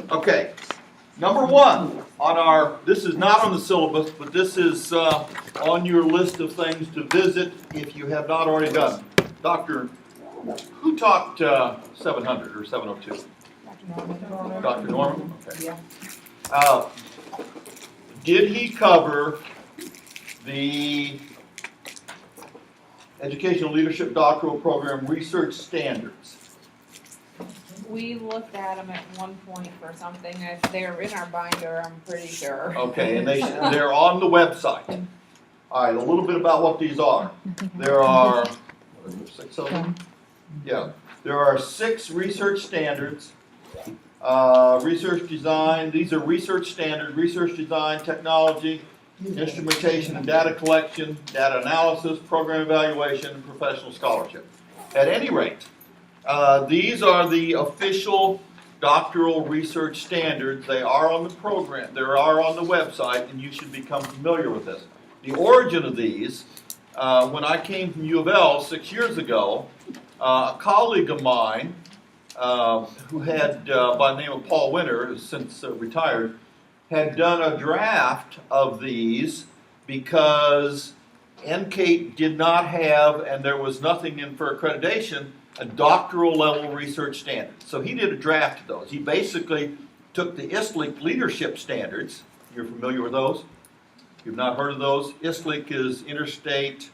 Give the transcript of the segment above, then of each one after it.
Okay, number one on our, this is not on the syllabus, but this is on your list of things to visit if you have not already done. Doctor, who taught 700 or 702? Dr. Norman? Okay. Yeah. Did he cover the Educational Leadership Doctoral Program Research Standards? We looked at them at one point for something. They're in our binder, I'm pretty sure. Okay, and they're on the website. All right, a little bit about what these are. There are, what is there, 6 of them? Yeah, there are 6 research standards. Research design, these are research standards, research design, technology, instrumentation and data collection, data analysis, program evaluation, and professional scholarship. At any rate, these are the official doctoral research standards. They are on the program, they are on the website, and you should become familiar with this. The origin of these, when I came from U of L 6 years ago, a colleague of mine who had, by the name of Paul Winter, who's since retired, had done a draft of these because NCATE did not have, and there was nothing in for accreditation, a doctoral level research standard. So he did a draft of those. He basically took the ISLIC leadership standards. You're familiar with those? You've not heard of those? ISLIC is Interstate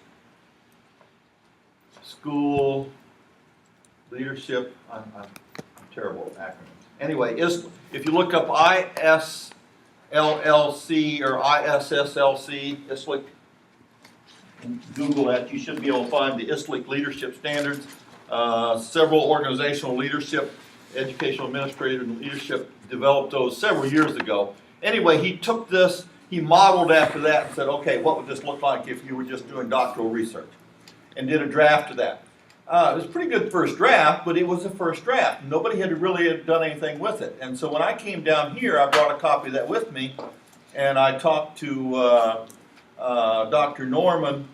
School Leadership. I'm terrible at acronyms. Anyway, if you look up ISLLC or ISSLC, ISLIC, and Google that, you should be able to find the ISLIC leadership standards. Several organizational leadership, educational administrative and leadership developed those several years ago. Anyway, he took this, he modeled after that and said, okay, what would this look like if you were just doing doctoral research? And did a draft of that. It was a pretty good first draft, but it was a first draft. Nobody had really done anything with it. And so when I came down here, I brought a copy of that with me, and I talked to Dr. Norman,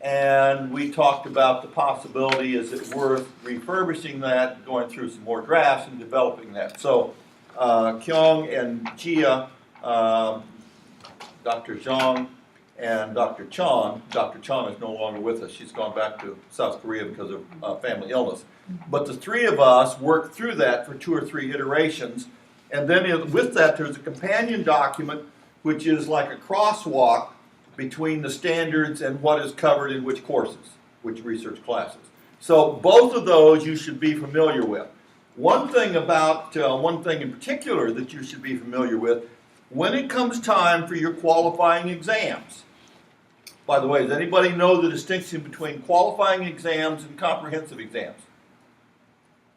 and we talked about the possibility, is it worth refurbishing that, going through some more drafts and developing that. So Kyung and Jia, Dr. Zhang, and Dr. Chan. Dr. Chan is no longer with us. She's gone back to South Korea because of family illness. But the 3 of us worked through that for 2 or 3 iterations. And then with that, there's a companion document, which is like a crosswalk between the standards and what is covered in which courses, which research classes. So both of those you should be familiar with. One thing in particular that you should be familiar with, when it comes time for your qualifying exams. By the way, does anybody know the distinction between qualifying exams and comprehensive exams?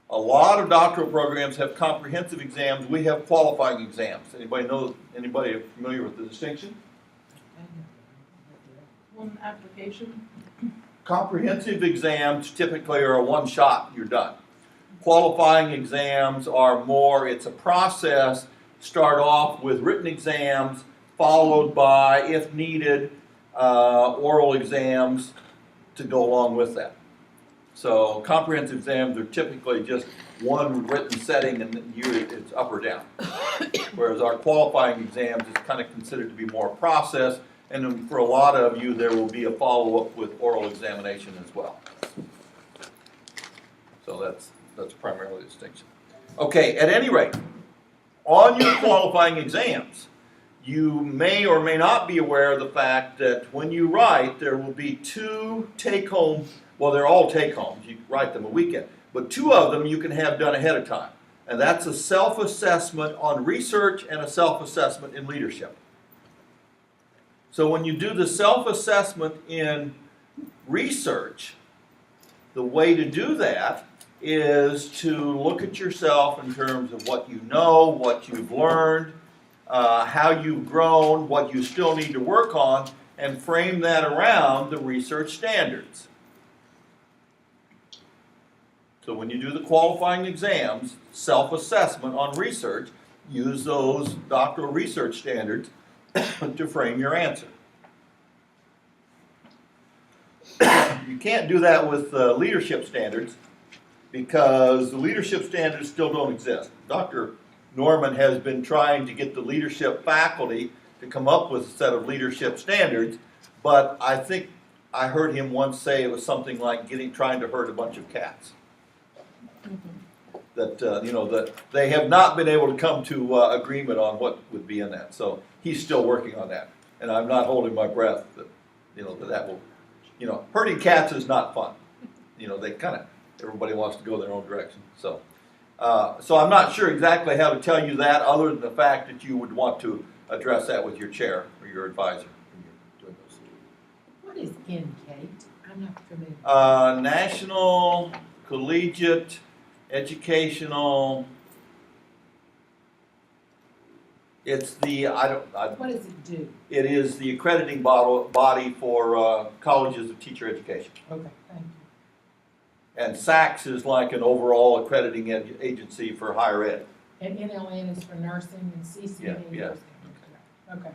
A lot of doctoral programs have comprehensive exams. We have qualifying exams. Anybody familiar with the distinction? One application. Comprehensive exams typically are a one-shot, you're done. Qualifying exams are more, it's a process. Start off with written exams, followed by, if needed, oral exams to go along with that. So comprehensive exams are typically just one written setting and then it's up or down. Whereas our qualifying exams is kind of considered to be more a process, and then for a lot of you there will be a follow-up with oral examination as well. So that's primarily the distinction. Okay, at any rate, on your qualifying exams, you may or may not be aware of the fact that when you write, there will be 2 take-home, well, they're all take-homes, you write them a weekend, but 2 of them you can have done ahead of time. And that's a self-assessment on research and a self-assessment in leadership. So when you do the self-assessment in research, the way to do that is to look at yourself in terms of what you know, what you've learned, how you've grown, what you still need to work on, and frame that around the research standards. So when you do the qualifying exams, self-assessment on research, use those doctoral research standards to frame your answer. You can't do that with leadership standards because the leadership standards still don't exist. Dr. Norman has been trying to get the leadership faculty to come up with a set of leadership standards, but I think I heard him once say it was something like trying to herd a bunch of cats. That that they have not been able to come to agreement on what would be in that. So he's still working on that, and I'm not holding my breath that that will, herding cats is not fun. They everybody wants to go their own direction. So I'm not sure exactly how to tell you that, other than the fact that you would want to address that with your chair or your advisor when you're doing those. What is NCATE? I'm not familiar. National Collegiate Educational. It's the What does it do? It is the accrediting body for colleges of teacher education. Okay, thank you. And SACS is like an overall accrediting agency for higher ed. And NLN is for nursing and CCN Yeah, yeah. nursing. Okay.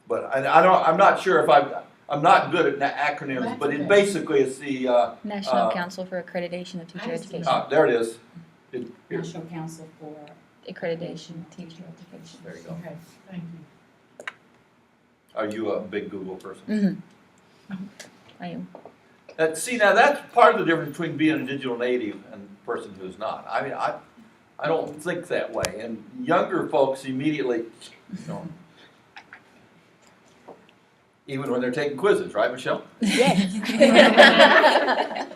But I'm not sure if I'm not good at acronyms, That's but okay. it basically is the National Council for Accreditation of Teacher I see. Education. there it is. Here. National Council for Accreditation of Teacher Education. There you go. Okay, thank you. Are you a big Google person? I am. See, now that's part of the difference between being a digital native and a person who's not. I mean, I don't think that way. And younger folks immediately, even when they're taking quizzes, right, Michelle? yes.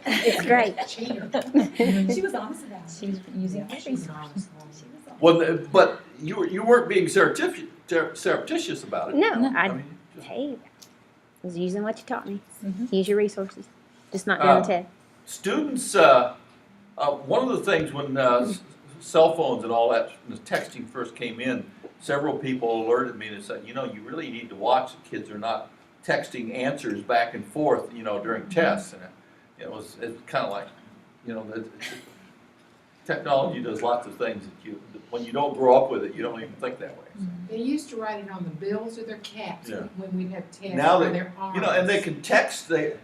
It's great. Cheater. She was honest about it. She's using Yeah, her she's resources. honest. She was honest. Well, but you weren't being surreptitious about it. No, I I, mean, just- hey, I was using what you taught me. Mhm. Use your resources. Just not doing the test. students, one of the things when cell phones and all that the texting first came in, several people alerted me and said, you really need to watch the kids are not texting answers back and forth, during tests. And it's kind of like, technology does lots of things that when you don't grow up with it, you don't even think that way. So. They used to write it on the bills of their caps Yeah. when we'd have tests Now for they- their arms. And they can text. Fast.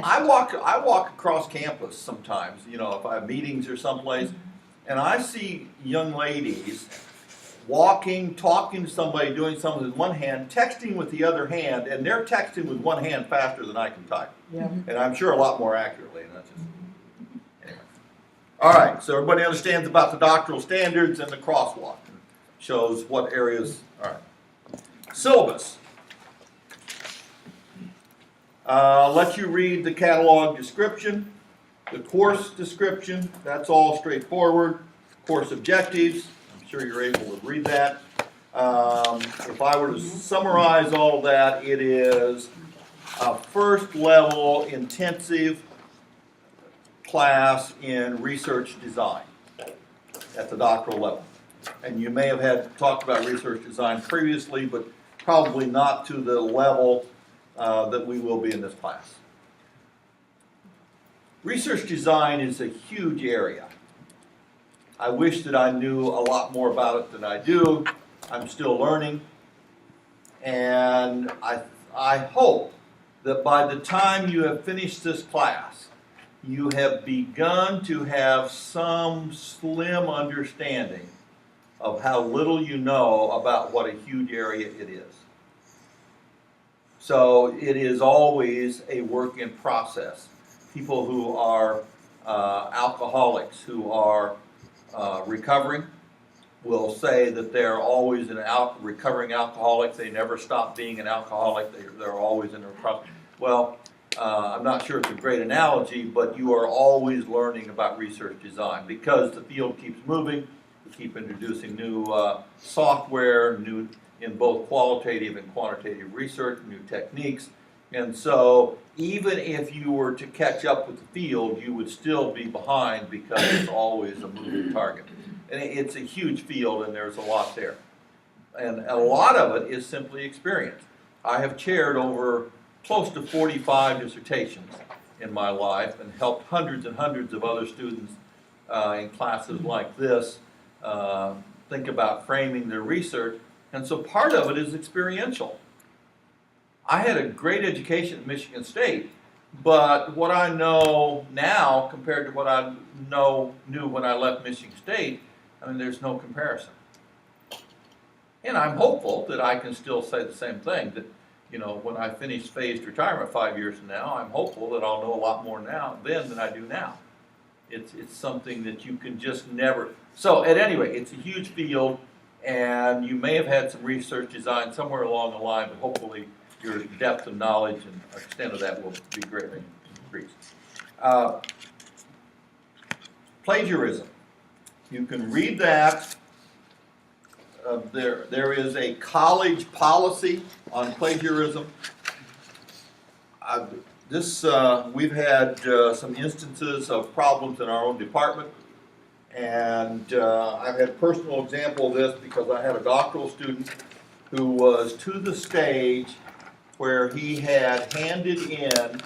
I walk across campus sometimes, if I have meetings or someplace, and I see young ladies walking, talking to somebody, doing something with one hand, texting with the other hand, and they're texting with one hand faster than I can type. Yeah. And I'm sure a lot more accurately, and that's just, anyway. All right, so everybody understands about the doctoral standards and the crosswalk. Shows what areas, all right. Syllabus. Let you read the catalog description, the course description, that's all straightforward. Course objectives, I'm sure you're able to read that. If I were to summarize all that, it is a first level intensive class in research design at the doctoral level. And you may have talked about research design previously, but probably not to the level that we will be in this class. Research design is a huge area. I wish that I knew a lot more about it than I do. I'm still learning. And I hope that by the time you have finished this class, you have begun to have some slim understanding of how little you know about what a huge area it is. So it is always a work in process. People who are alcoholics, who are recovering, will say that they're always an recovering alcoholic. They never stop being an alcoholic. They're always in a recovery. Well, I'm not sure it's a great analogy, but you are always learning about research design because the field keeps moving. We keep introducing new software, new in both qualitative and quantitative research, new techniques. And so even if you were to catch up with the field, you would still be behind because it's always a moving target. And it's a huge field and there's a lot there. And a lot of it is simply experience. I have chaired over close to 45 dissertations in my life and helped hundreds and hundreds of other students in classes like this think about framing their research. And so part of it is experiential. I had a great education at Michigan State, But what I know now compared to what I knew when I left Michigan State, I mean, there's no comparison. And I'm hopeful that I can still say the same thing, that, you know, when I finish phased retirement 5 years from now, I'm hopeful that I'll know a lot more now then than I do now. It's something that you can just never. So at any rate, it's a huge field, and you may have had some research design somewhere along the line, but hopefully your depth of knowledge and extent of that will be greatly increased. Plagiarism. You can read that. There is a college policy on plagiarism. We've had some instances of problems in our own department, and I've had a personal example of this because I had a doctoral student who was to the stage where he had handed in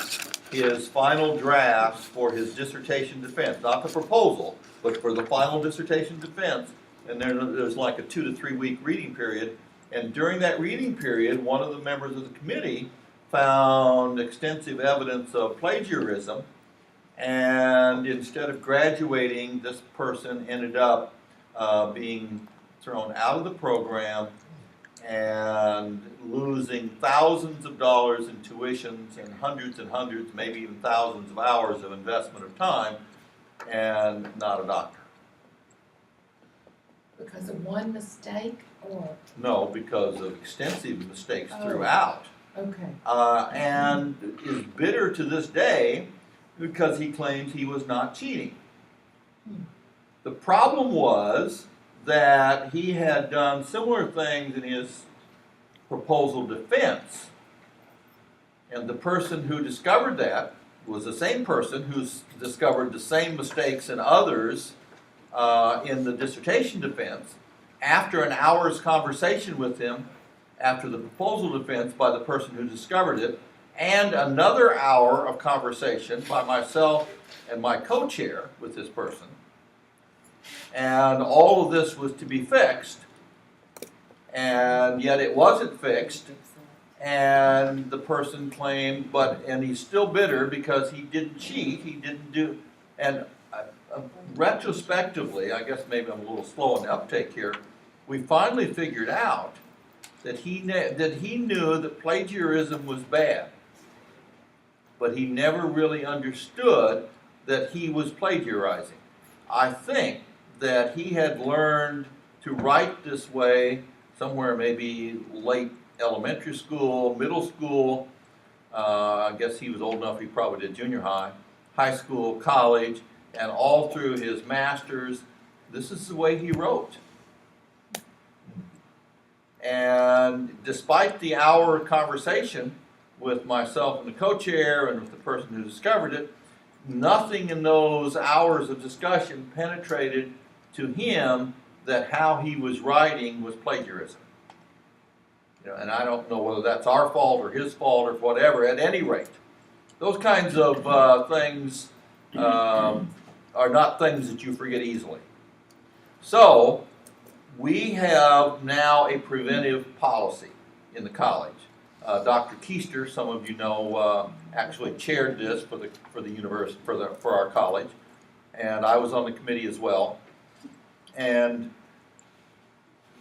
his final drafts for his dissertation defense, not the proposal, but for the final dissertation defense. And there's like a 2 to 3 week reading period. And during that reading period, one of the members of the committee found extensive evidence of plagiarism. And instead of graduating, this person ended up being thrown out of the program and losing thousands of dollars in tuitions and hundreds, maybe even thousands of hours of investment of time, and not a doctor. Because of one mistake or, No, because of extensive mistakes Oh. throughout. okay. And is bitter to this day because he claims he was not cheating. The problem was that he had done similar things in his proposal defense, and the person who discovered that was the same person who's discovered the same mistakes in others in the dissertation defense. After an hour's conversation with him, after the proposal defense by the person who discovered it, and another hour of conversation by myself and my co-chair with this person, and all of this was to be fixed, and yet it wasn't fixed, and the person claimed, and he's still bitter because he didn't cheat, he didn't do, and retrospectively, I guess maybe I'm a little slow on the uptake here, we finally figured out that he knew that plagiarism was bad, but he never really understood that he was plagiarizing. I think that he had learned to write this way somewhere maybe late elementary school, middle school. I guess he was old enough, he probably did junior high school, college, and all through his master's. This is the way he wrote. And despite the hour conversation with myself and the co-chair and with the person who discovered it, nothing in those hours of discussion penetrated to him that how he was writing was plagiarism. You know, and I don't know whether that's our fault or his fault or whatever. At any rate, those kinds of things are not things that you forget easily. So we have now a preventive policy in the college. Dr. Keister, some of you know, actually chaired this for the university for our college, and I was on the committee as well. And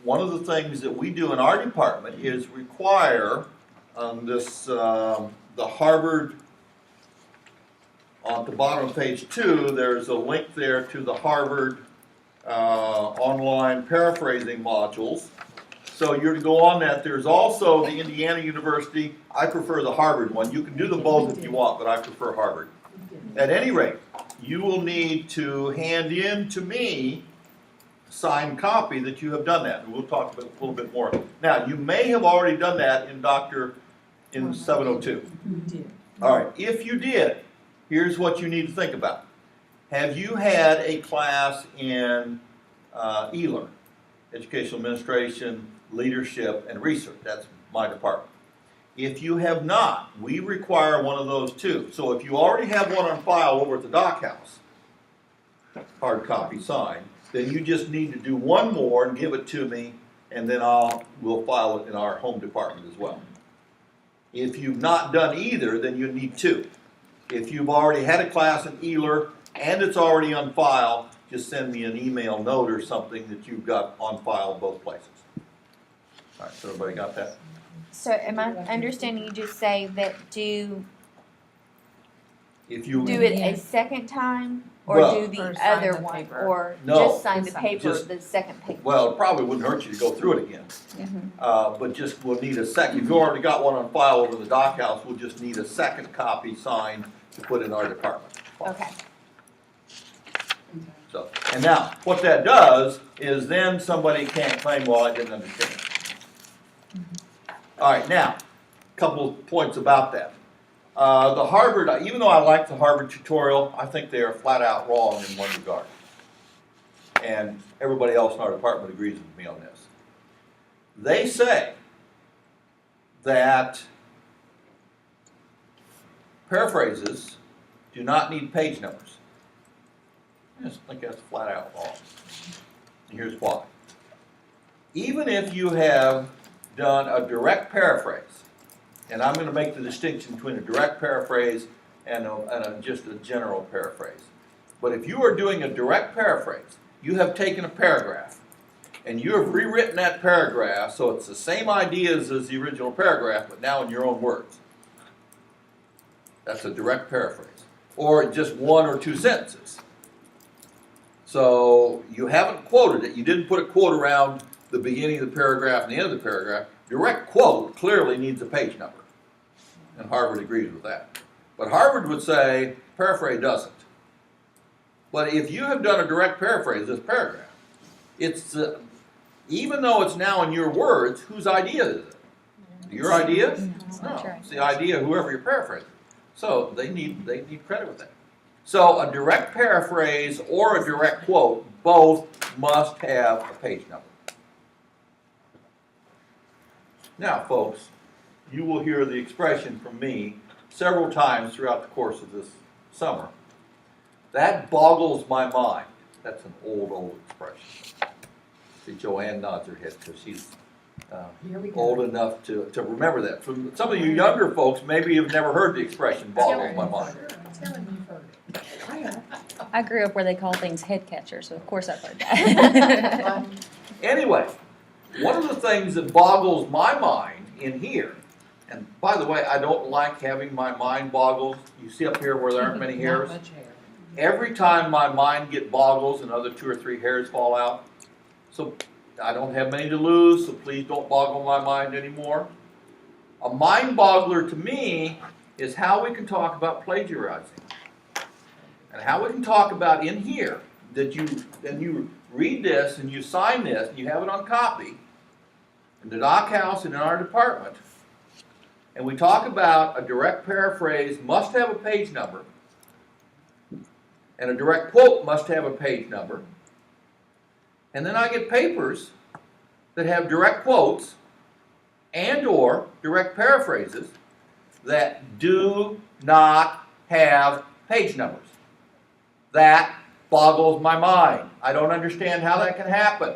one of the things that we do in our department is require the Harvard, on the bottom of page 2, there's a link there to the Harvard online paraphrasing modules. So you're to go on that. There's also the Indiana University. I prefer the Harvard one. You can do them both if you want, but I prefer Harvard. At any rate, you will need to hand in to me a signed copy that you have done that. And we'll talk about a little bit more. Now, you may have already done that in 702. We did. All right, if you did, here's what you need to think about. Have you had a class in ELER, Educational Administration, Leadership, and Research? That's my department. If you have not, we require one of those too. So if you already have one on file over at the dock house, hard copy signed, then you just need to do one more and give it to me, and then we'll file it in our home department as well. If you've not done either, then you need two. If you've already had a class in ELR and it's already on file, just send me an email note or something that you've got on file both places. All right, so everybody got that? So am I understanding you just say that do If you, it a second time or Well- do Or the sign other the one paper. or No. just sign the Just sign- paper, just- the second page? well, it probably wouldn't hurt you to go through it again. Mhm. But just, we'll need a second, if you already got one on file over the dock house, we'll just need a second copy signed to put in our department. Okay. So, and now, what that does is then somebody can't claim, well, I didn't understand. All right, now, couple of points about that. The Harvard, even though I like the Harvard tutorial, I think they are flat out wrong in one regard. And everybody else in our department agrees with me on this. They say that paraphrases do not need page numbers. I just think that's flat out wrong. And here's why. Even if you have done a direct paraphrase, and I'm going to make the distinction between a direct paraphrase and just a general paraphrase. But if you are doing a direct paraphrase, you have taken a paragraph, and you have rewritten that paragraph so it's the same ideas as the original paragraph, but now in your own words. That's a direct paraphrase. Or just one or two sentences. So you haven't quoted it. You didn't put a quote around the beginning of the paragraph and the end of the paragraph. Direct quote clearly needs a page number. And Harvard agrees with that. But Harvard would say paraphrase doesn't. But if you have done a direct paraphrase, this paragraph, it's even though it's now in your words, whose idea is it? Your idea? It's not No, your it's the idea of whoever you're paraphrasing. So they need credit with that. So a direct paraphrase or a direct quote, both must have a page number. Now, folks, you will hear the expression from me several times throughout the course of this summer. That boggles my mind. That's an old expression. See, Joanne nods her head because she's Here we go. old enough to remember that. For some of you younger folks, maybe you've never heard the expression boggles my mind. Tell him you've heard it. I know. I grew up where they call things head catcher, so of course I've heard that. Anyway, one of the things that boggles my mind in here, and by the way, I don't like having my mind boggled. You see up here where there aren't many hairs? Not much hair. Every time my mind get boggles, another 2 or 3 hairs fall out. So I don't have many to lose, so please don't boggle my mind anymore. A mind boggler to me is how we can talk about plagiarizing. And how we can talk about in here that you read this and you sign this and you have it on copy in the dock house and in our department. And we talk about a direct paraphrase must have a page number. And a direct quote must have a page number. And then I get papers that have direct quotes and or direct paraphrases that do not have page numbers. That boggles my mind. I don't understand how that can happen.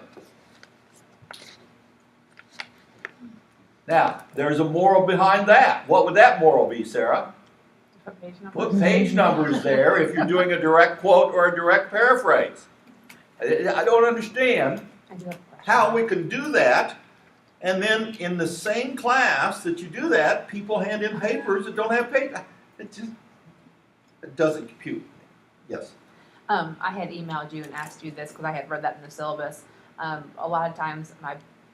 Now, there's a moral behind that. What would that moral be, Sarah? Put page number. Put page numbers there if you're doing a direct quote or a direct paraphrase. I don't understand I do have a question. how we can do that, and then in the same class that you do that, people hand in papers that don't have page. It doesn't compute. Yes. I had emailed you and asked you this because I had read that in the syllabus. A lot of times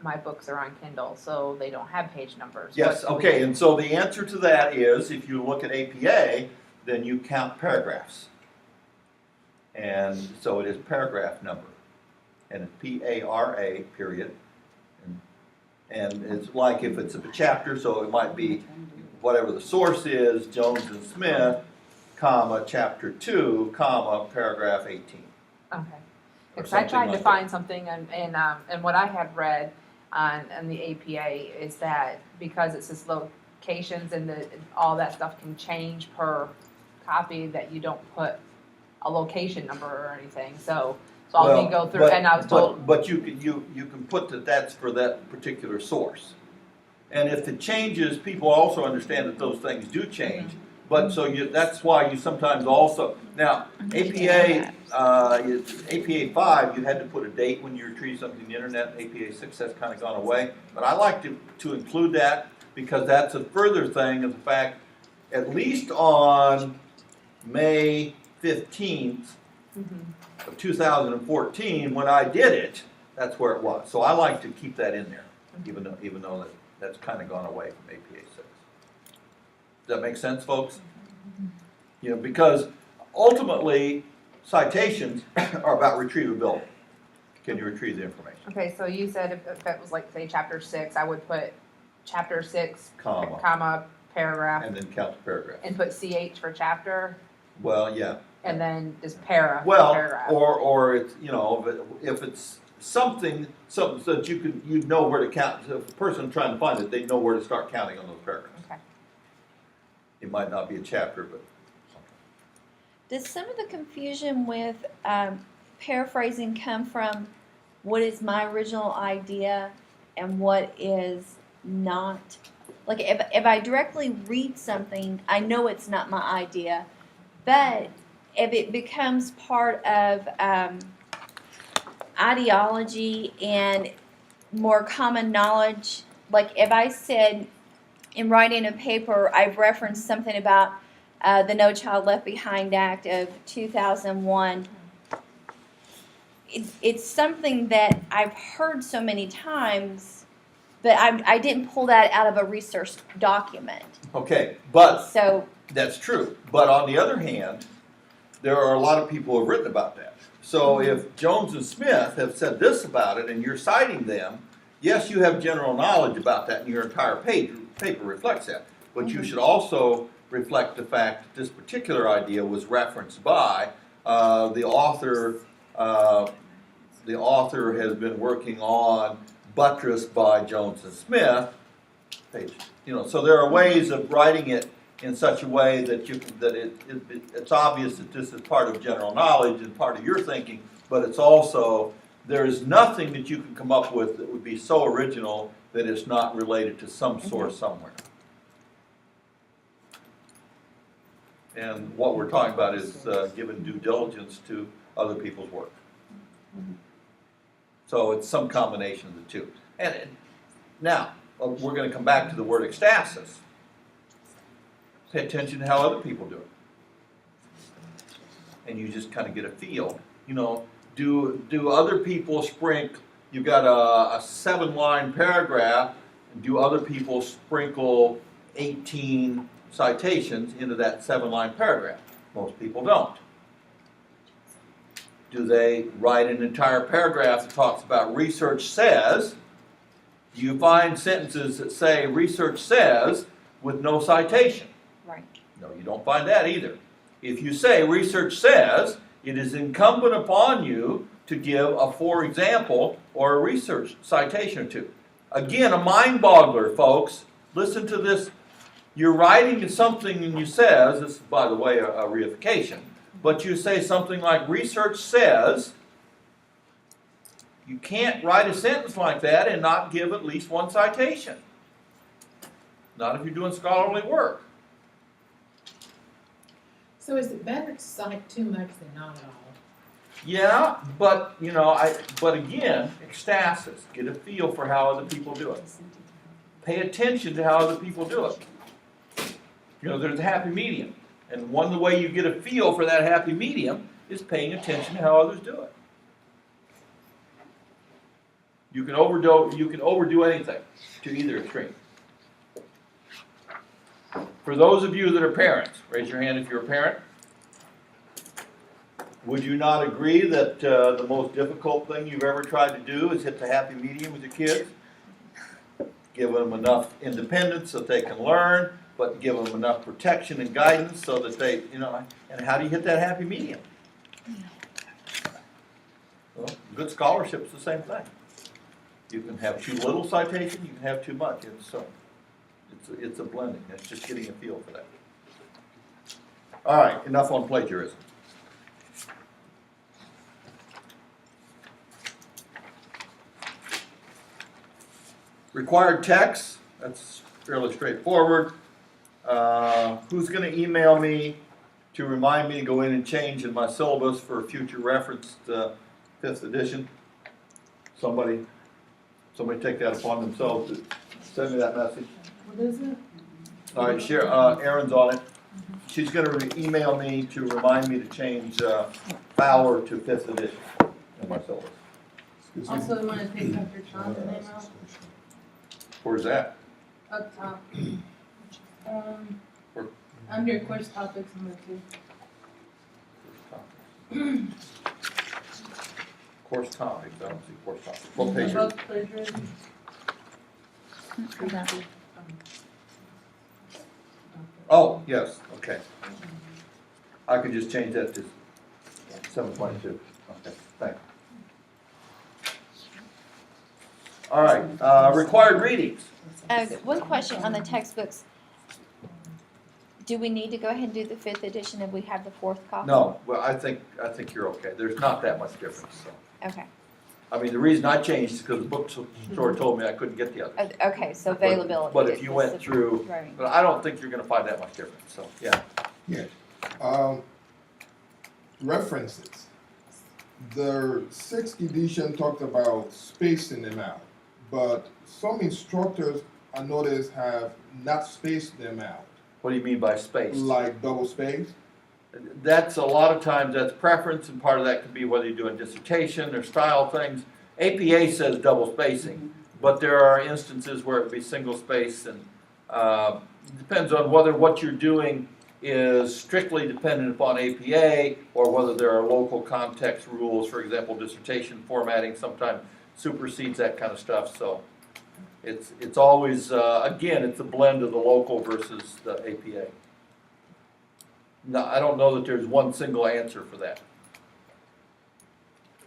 my books are on Kindle, so they don't have page numbers. Yes, What do okay, we- and so the answer to that is, if you look at APA, then you count paragraphs. And so it is paragraph number, and it's P-A-R-A, period. And it's like if it's a chapter, so it might be whatever the source is, Jones and Smith, comma, chapter 2, comma, paragraph 18. Okay. Or Because I something tried to like find something and what I had read on the APA is that because it says locations and all that stuff can change per copy, that you don't put a location number or anything. So I'll be go through and I was told. But you can put that that's for that particular source. And if it changes, people also understand that those things do change. But so that's why you sometimes also, now, APA, APA 5, you had to put a date when you retrieve something on the internet. APA 6 has kind of gone away. But I like to include that because that's a further thing of the fact, at least on May 15th of 2014, when I did it, that's where it was. So I like to keep that in there, even though that's kind of gone away from APA 6. Does that make sense, folks? You know, because ultimately, citations are about retrievability. Can you retrieve the information? Okay, so you said if it was like, say, chapter 6, I would put chapter 6, Comma, paragraph, and then count the paragraph. and put CH for chapter, Well, yeah. and then just para, Well, paragraph. or it's, you know, if it's something so that you'd know where to count. So if a person trying to find it, they know where to start counting on those paragraphs. Okay. It might not be a chapter, but something. Does some of the confusion with paraphrasing come from what is my original idea and what is not? Like if I directly read something, I know it's not my idea, but if it becomes part of ideology and more common knowledge, like if I said in writing a paper, I've referenced something about the No Child Left Behind Act of 2001. It's something that I've heard so many times, but I didn't pull that out of a research document. Okay, but So, that's true. But on the other hand, there are a lot of people who have written about that. So if Jones and Smith have said this about it and you're citing them, yes, you have general knowledge about that and your entire paper reflects that. But you should also reflect the fact that this particular idea was referenced by the author. The author has been working on buttressed by Jones and Smith. You know, so there are ways of writing it in such a way that it's obvious that this is part of general knowledge and part of your thinking, but it's also, there is nothing that you can come up with that would be so original that it's not related to some source somewhere. And what we're talking about is giving due diligence to other people's work. So it's some combination of the two. And now, we're going to come back to the word ecstasis. Pay attention to how other people do it. And you just kind of get a feel. You know, do other people sprinkle, you've got a 7-line paragraph, and do other people sprinkle 18 citations into that 7-line paragraph? Most people don't. Do they write an entire paragraph that talks about research says? Do you find sentences that say research says with no citation? right. No, you don't find that either. If you say research says, it is incumbent upon you to give a for example or a research citation or two. Again, a mind boggler, folks. Listen to this. You're writing something and you says, this is by the way a reification, but you say something like research says. You can't write a sentence like that and not give at least one citation. Not if you're doing scholarly work. So is it better to cite too much than not at all? Yeah, but you know, but again, ecstasis. Get a feel for how other people do it. Pay attention to how other people do it. You know, there's a happy medium, and one of the way you get a feel for that happy medium is paying attention to how others do it. You can overdo anything to either extreme. For those of you that are parents, raise your hand if you're a parent. Would you not agree that the most difficult thing you've ever tried to do is hit the happy medium with your kids? Give them enough independence so they can learn, but give them enough protection and guidance so that they, you know, and how do you hit that happy medium? Well, good scholarship is the same thing. You can have too little citation, you can have too much. It's a blending. It's just getting a feel for that. All right, enough on plagiarism. Required text, that's fairly straightforward. Who's gonna email me to remind me to go in and change in my syllabus for future reference to 5th edition? Somebody take that upon themselves to send me that message. What is it? All right, share, Erin's on it. She's gonna email me to remind me to change, Fowler to 5th edition in my syllabus. Also, you wanna take Dr. John's name out, Where's that? up top. Where? Under course topics number 2. Course topics, I don't see course topics. What page? Above plagiarism. Oh, yes, okay. I could just change that to 722. Okay, thanks. All right, required readings. One question on the textbooks. Do we need to go ahead and do the 5th edition if we have the 4th copy? No, well, I think you're okay. There's not that much difference, so. Okay. I mean, the reason I changed is because the bookstore told me I couldn't get the other. Okay, so availability. But if you went through, Right. but I don't think you're gonna find that much difference, so, yeah. Yeah. References. The 6th edition talked about spacing them out, but some instructors I noticed have not spaced them out, What do you mean by space? like double space. That's a lot of times that's preference, and part of that could be whether you're doing dissertation or style things. APA says double spacing, but there are instances where it would be single space, and depends on whether what you're doing is strictly dependent upon APA or whether there are local context rules. For example, dissertation formatting sometimes supersedes that kind of stuff. So it's always again, it's a blend of the local versus the APA. No, I don't know that there's one single answer for that.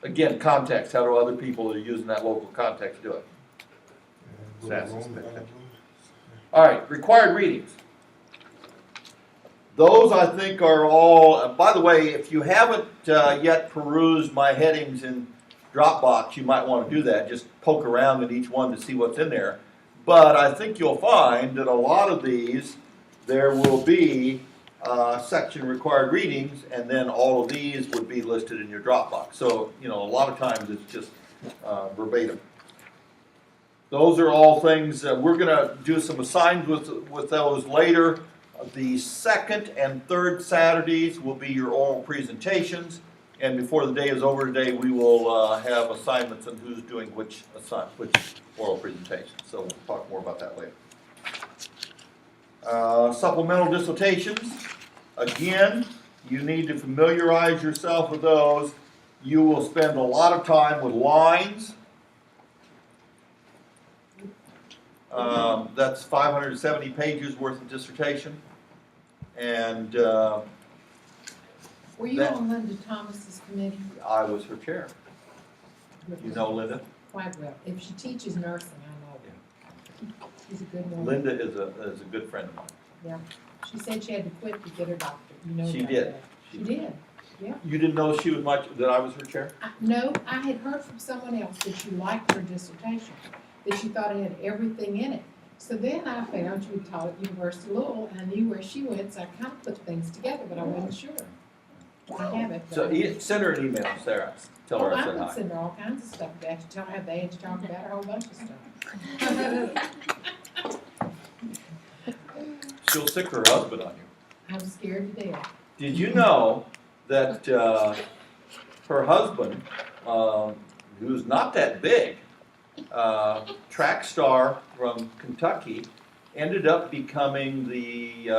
Again, context. How do other people that are using that local context do it? Sassy spectacular. All right, required readings. Those I think are all, by the way, if you haven't yet perused my headings in Dropbox, you might want to do that. Just poke around in each one to see what's in there. But I think you'll find that a lot of these, there will be section required readings, and then all of these would be listed in your Dropbox. So, you know, a lot of times it's just verbatim. Those are all things, we're going to do some assigns with those later. The second and third Saturdays will be your oral presentations, and before the day is over today, we will have assignments on who's doing which oral presentation. So we'll talk more about that later. Supplemental dissertations. Again, you need to familiarize yourself with those. You will spend a lot of time with lines. That's 570 pages worth of dissertation. And Were you that- on Linda Thomas's committee? I was her chair. You know Linda? Quite well. If she teaches nursing, I know her. She's a good woman. Linda is a good friend of mine. Yeah. She said she had to quit to get her doctorate. You know She about did. that. She did. You didn't know she was that I was her chair? No, I had heard from someone else that she liked her dissertation, that she thought it had everything in it. So then I found she had taught at University of Louisville, and I knew where she went, so I kind of put things together, but I wasn't sure. I have it. So send her an email, Sarah. Tell her I I said would hi. send her all kinds of stuff back to tell her how bad you talk about her, a whole bunch of stuff. She'll sick her husband on you. I'm scared to death. Did you know that her husband, who's not that big, track star from Kentucky, ended up becoming the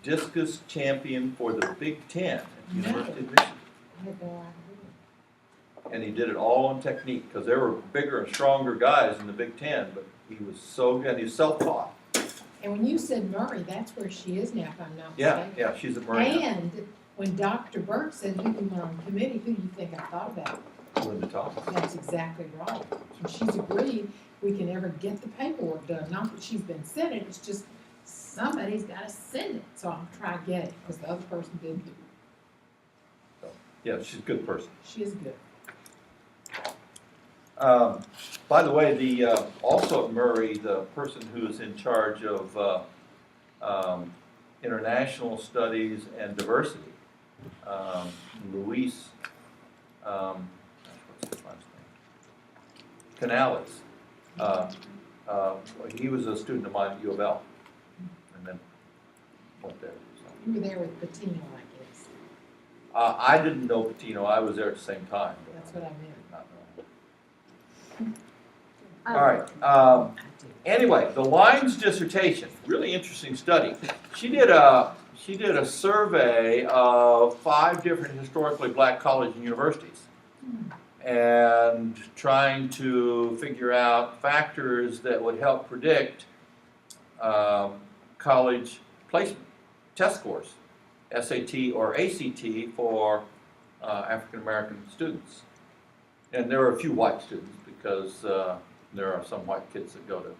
discus champion for the Big Ten at the University of Michigan. I had no idea. And he did it all on technique, because there were bigger and stronger guys in the Big Ten, but he was so good. He was self-taught. And when you said Murray, that's where she is now, if I'm not Yeah, mistaken. yeah, she's a Marine. And when Dr. Burke said who can run on committee, who do you think I thought about? Linda Thomas. That's exactly right. And she's agreed we can never get the paperwork done. Not that she's been sent it, it's just somebody's gotta send it. So I'm trying to get it, because the other person didn't do it. Yeah, she's a good person. She is good. By the way, also at Murray, the person who is in charge of International Studies and Diversity. Luis, what's his last name? Canales. He was a student of mine at U of L. And then went there. So. You were there with Patino, I guess. I didn't know Patino. I was there at the same time. But That's what I meant. did not know him. All right. Anyway, the Lyons dissertation, really interesting study. She did a survey of 5 different historically black colleges and universities, and trying to figure out factors that would help predict college placement test scores, SAT or ACT for African American students. And there are a few white students because there are some white kids that go to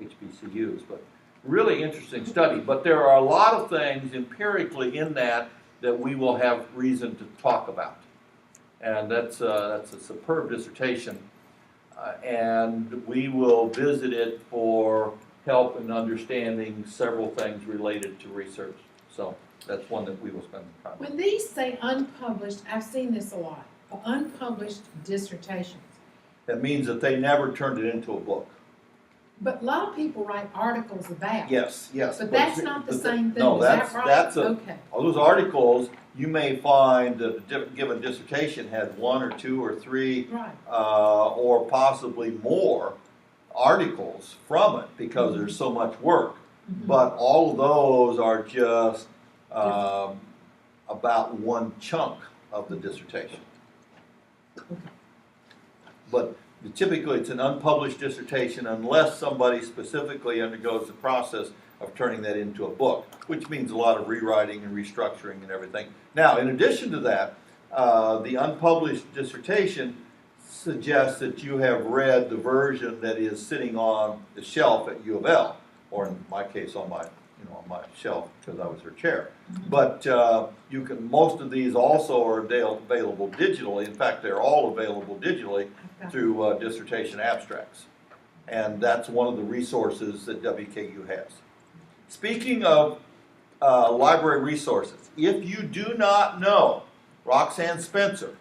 HBCUs, but really interesting study. But there are a lot of things empirically in that we will have reason to talk about. And that's a superb dissertation, and we will visit it for help in understanding several things related to research. So that's one that we will spend time on. When these say unpublished, I've seen this a lot, unpublished dissertations. That means that they never turned it into a book. But a lot of people write articles about. Yes, yes. But that's not the same thing, No, is that right? that's a, Okay. all those articles, you may find that a given dissertation had 1 or 2 or 3 Right. or possibly more articles from it because there's so much work. Mhm. But all of those are just about one chunk of the dissertation. But typically it's an unpublished dissertation unless somebody specifically undergoes the process of turning that into a book, which means a lot of rewriting and restructuring and everything. Now, in addition to that, the unpublished dissertation suggests that you have read the version that is sitting on the shelf at U of L, or in my case on my shelf because I was her chair. But you can. Most of these also are available digitally. In fact, they're all available digitally through dissertation abstracts, and that's one of the resources that WKU has. Speaking of library resources, if you do not know Roxanne Spencer,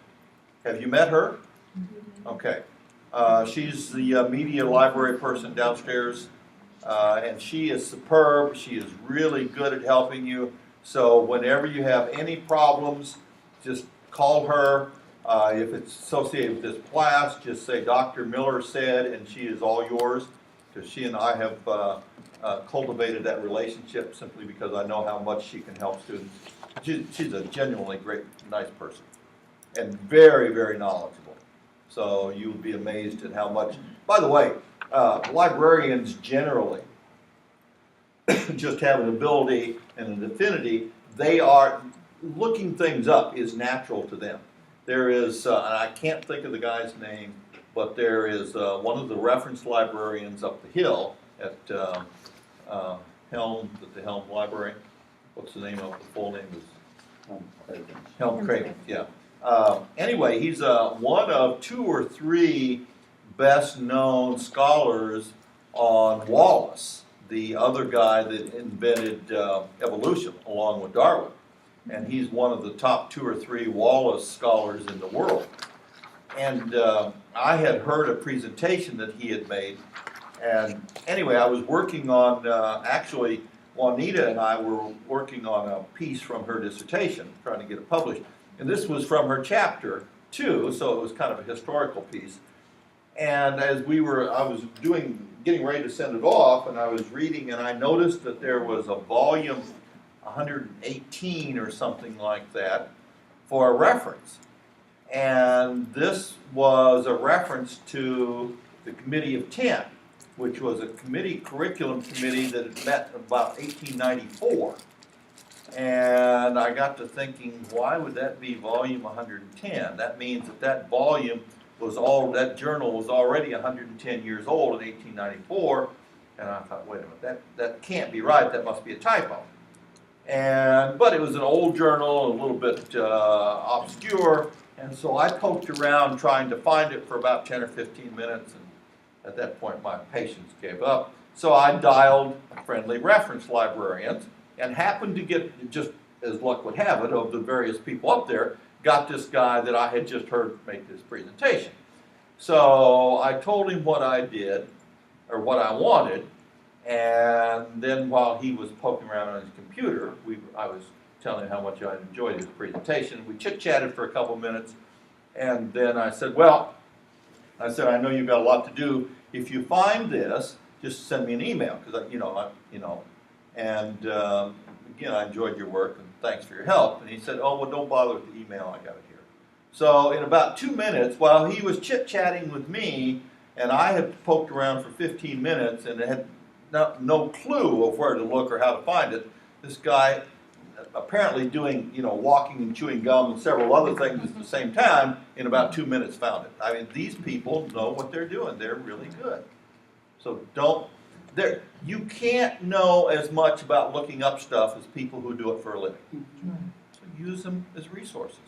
have you met her? Okay. She's the media library person downstairs, and she is superb. She is really good at helping you. So whenever you have any problems, just call her. If it's associated with this class, just say Dr. Miller said, and she is all yours, because she and I have cultivated that relationship simply because I know how much she can help students. She's a genuinely great, nice person, and very, very knowledgeable. So you'll be amazed at how much. By the way, librarians generally just have an ability and an affinity. They are looking things up is natural to them. There is, and I can't think of the guy's name, but there is one of the reference librarians up the hill at Helm Library. What's the name of the full name? Helm Craven, yeah. Anyway, he's one of 2 or 3 best-known scholars on Wallace, the other guy that invented evolution along with Darwin. And he's one of the top 2 or 3 Wallace scholars in the world. And I had heard a presentation that he had made. And anyway, I was working on, actually, Juanita and I were working on a piece from her dissertation, trying to get it published. And this was from her chapter, too, so it was kind of a historical piece. And as I was getting ready to send it off, and I was reading, and I noticed that there was a volume 118 or something like that for a reference. And this was a reference to the Committee of 10, which was a curriculum committee that had met in about 1894. And I got to thinking, why would that be volume 110? That means that volume that journal was already 110 years old in 1894. And I thought, wait a minute, that can't be right. That must be a typo. But it was an old journal, a little bit obscure. And so I poked around trying to find it for about 10 or 15 minutes. And at that point, my patience gave up. So I dialed friendly reference librarians and happened to get, just as luck would have it, of the various people up there, got this guy that I had just heard make this presentation. So I told him what I did, or what I wanted, and then while he was poking around on his computer, I was telling him how much I enjoyed his presentation. We chit-chatted for a couple minutes, and then I said, well, I know you've got a lot to do. If you find this, just send me an email, because again, I enjoyed your work, and thanks for your help. And he said, oh, well, don't bother with the email, I got it here. So in about 2 minutes, while he was chit-chatting with me, and I had poked around for 15 minutes and had no clue of where to look or how to find it, this guy, apparently doing, walking and chewing gum and several other things at the same time, in about 2 minutes found it. I mean, these people know what they're doing. They're really good. So you can't know as much about looking up stuff as people who do it for a living. So use them as resources.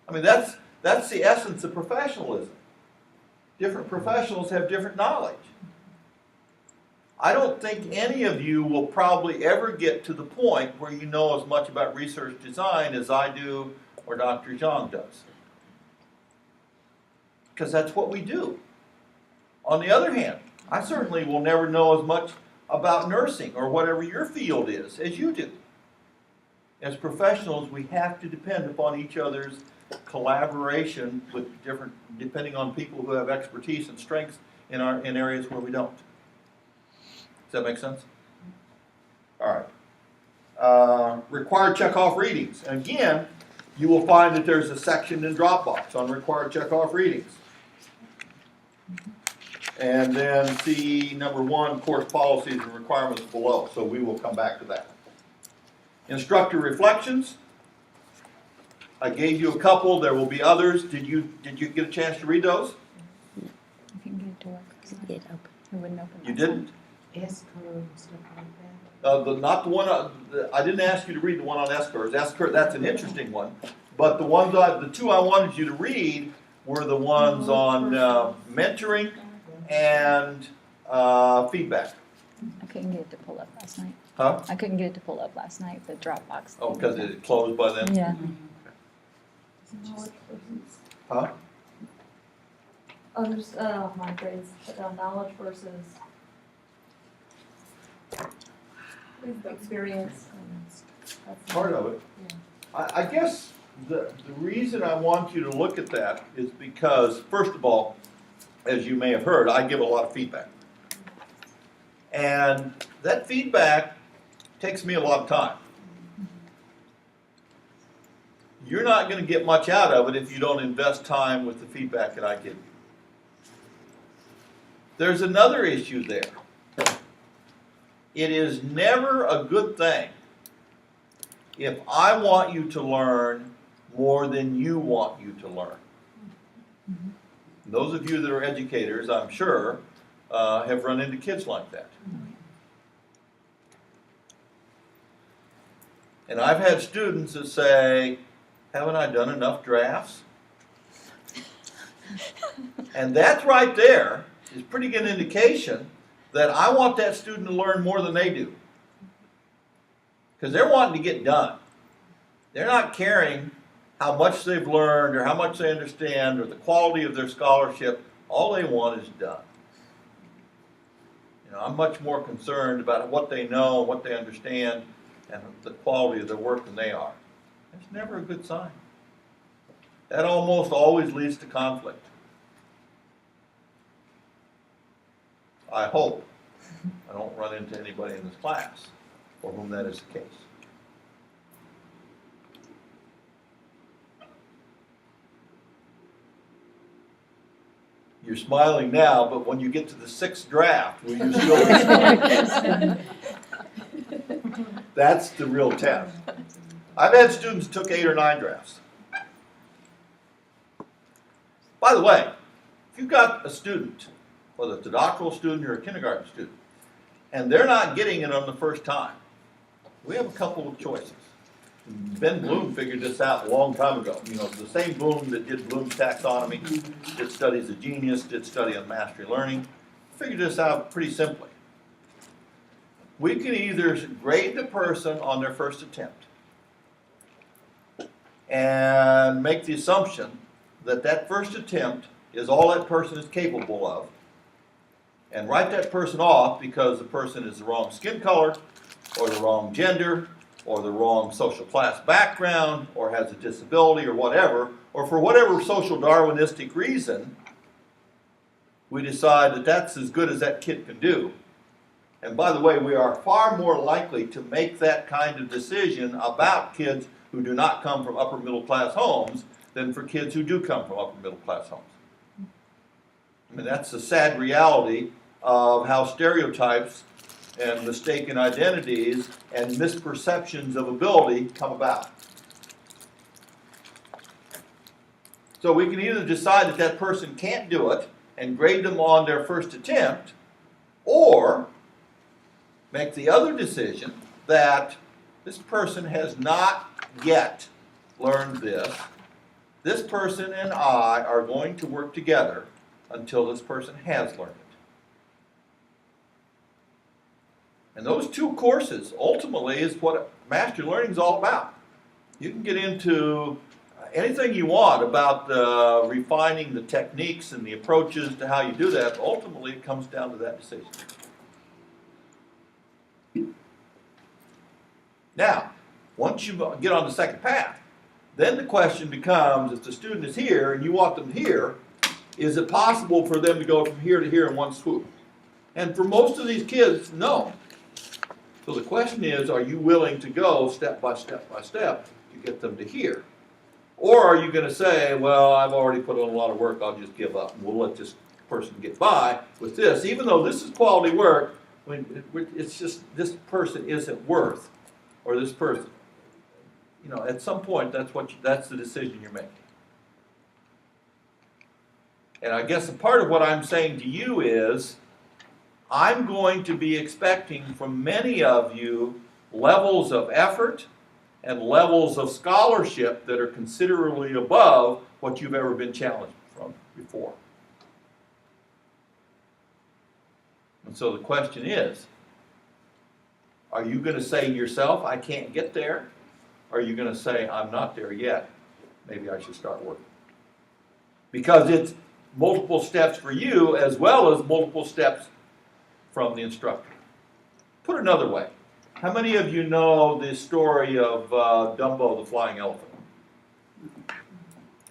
I mean, that's the essence of professionalism. Different professionals have different knowledge. I don't think any of you will probably ever get to the point where you know as much about research design as I do or Dr. Zhang does. Because that's what we do. On the other hand, I certainly will never know as much about nursing or whatever your field is as you do. As professionals, we have to depend upon each other's collaboration with depending on people who have expertise and strengths in areas where we don't. Does that make sense? All right. Required checkoff readings. And again, you will find that there's a section in Dropbox on required checkoff readings. And then see number 1, course policies and requirements below. So we will come back to that. Instructor reflections. I gave you a couple. There will be others. Did you get a chance to read those? You can get it to work. It open. It wouldn't open. You last didn't? S code and stuff like that. Not the one. I didn't ask you to read the one on S-curves. S-curve, that's an interesting one. But the two I wanted you to read were the ones on mentoring and feedback. I couldn't get it to pull up last night. Huh? I couldn't get it to pull up last night, the Dropbox. Oh, because it closed by then? Yeah. Huh? Oh, there's, my grades, knowledge versus experience. Part of it. I guess the reason I want you to look at that is because, first of all, as you may have heard, I give a lot of feedback. And that feedback takes me a lot of time. You're not going to get much out of it if you don't invest time with the feedback that I give you. There's another issue there. It is never a good thing if I want you to learn more than you want you to learn. Those of you that are educators, I'm sure, have run into kids like that. And I've had students that say, haven't I done enough drafts? And that right there is pretty good indication that I want that student to learn more than they do. Because they're wanting to get done. They're not caring how much they've learned or how much they understand or the quality of their scholarship. All they want is done. I'm much more concerned about what they know, what they understand, and the quality of their work than they are. It's never a good sign. That almost always leads to conflict. I hope I don't run into anybody in this class for whom that is the case. You're smiling now, but when you get to the 6th draft, will you still be smiling? That's the real test. I've had students who took 8 or 9 drafts. By the way, if you've got a student, whether it's a doctoral student or a kindergarten student, and they're not getting it on the first time, we have a couple of choices. Ben Bloom figured this out a long time ago. The same Bloom that did Bloom's taxonomy, did studies of genius, did study on mastery learning, figured this out pretty simply. we can either grade the person on their first attempt and make the assumption that that first attempt is all that person is capable of, and write that person off because the person is the wrong skin color, or the wrong gender, or the wrong social class background, or has a disability, or whatever, or for whatever social Darwinistic reason, we decide that that's as good as that kid can do. And by the way, we are far more likely to make that kind of decision about kids who do not come from upper middle class homes than for kids who do come from upper middle class homes. I mean, that's the sad reality of how stereotypes and mistaken identities and misperceptions of ability come about. So we can either decide that that person can't do it and grade them on their first attempt, or make the other decision that this person has not yet learned this. This person and I are going to work together until this person has learned it. And those two courses ultimately is what Mastery Learning is all about. You can get into anything you want about refining the techniques and the approaches to how you do that, but ultimately it comes down to that decision. Now, once you get on the second path, then the question becomes, if the student is here and you want them here, is it possible for them to go from here to here in one swoop? And for most of these kids, no. So the question is, are you willing to go step by step by step to get them to here? Or are you going to say, well, I've already put in a lot of work, I'll just give up, and we'll let this person get by with this, even though this is quality work, it's just this person isn't worth, or this person, you know, at some point that's the decision you're making. And I guess a part of what I'm saying to you is, I'm going to be expecting from many of you levels of effort and levels of scholarship that are considerably above what you've ever been challenged from before. And so the question is, are you going to say to yourself, I can't get there? Or are you going to say, I'm not there yet, maybe I should start working? Because it's multiple steps for you as well as multiple steps from the instructor. Put it another way, how many of you know the story of Dumbo the Flying Elephant?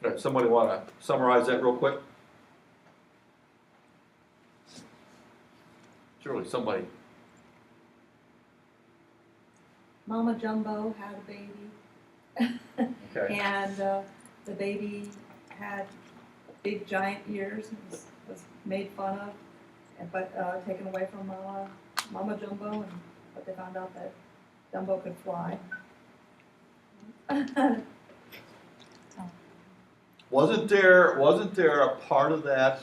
All right, somebody want to summarize that real quick? Surely somebody. Mama Jumbo had a baby, Okay. and the baby had big giant ears and was made fun of, but taken away from Mama Jumbo, but they found out that Dumbo could fly. Wasn't there a part of that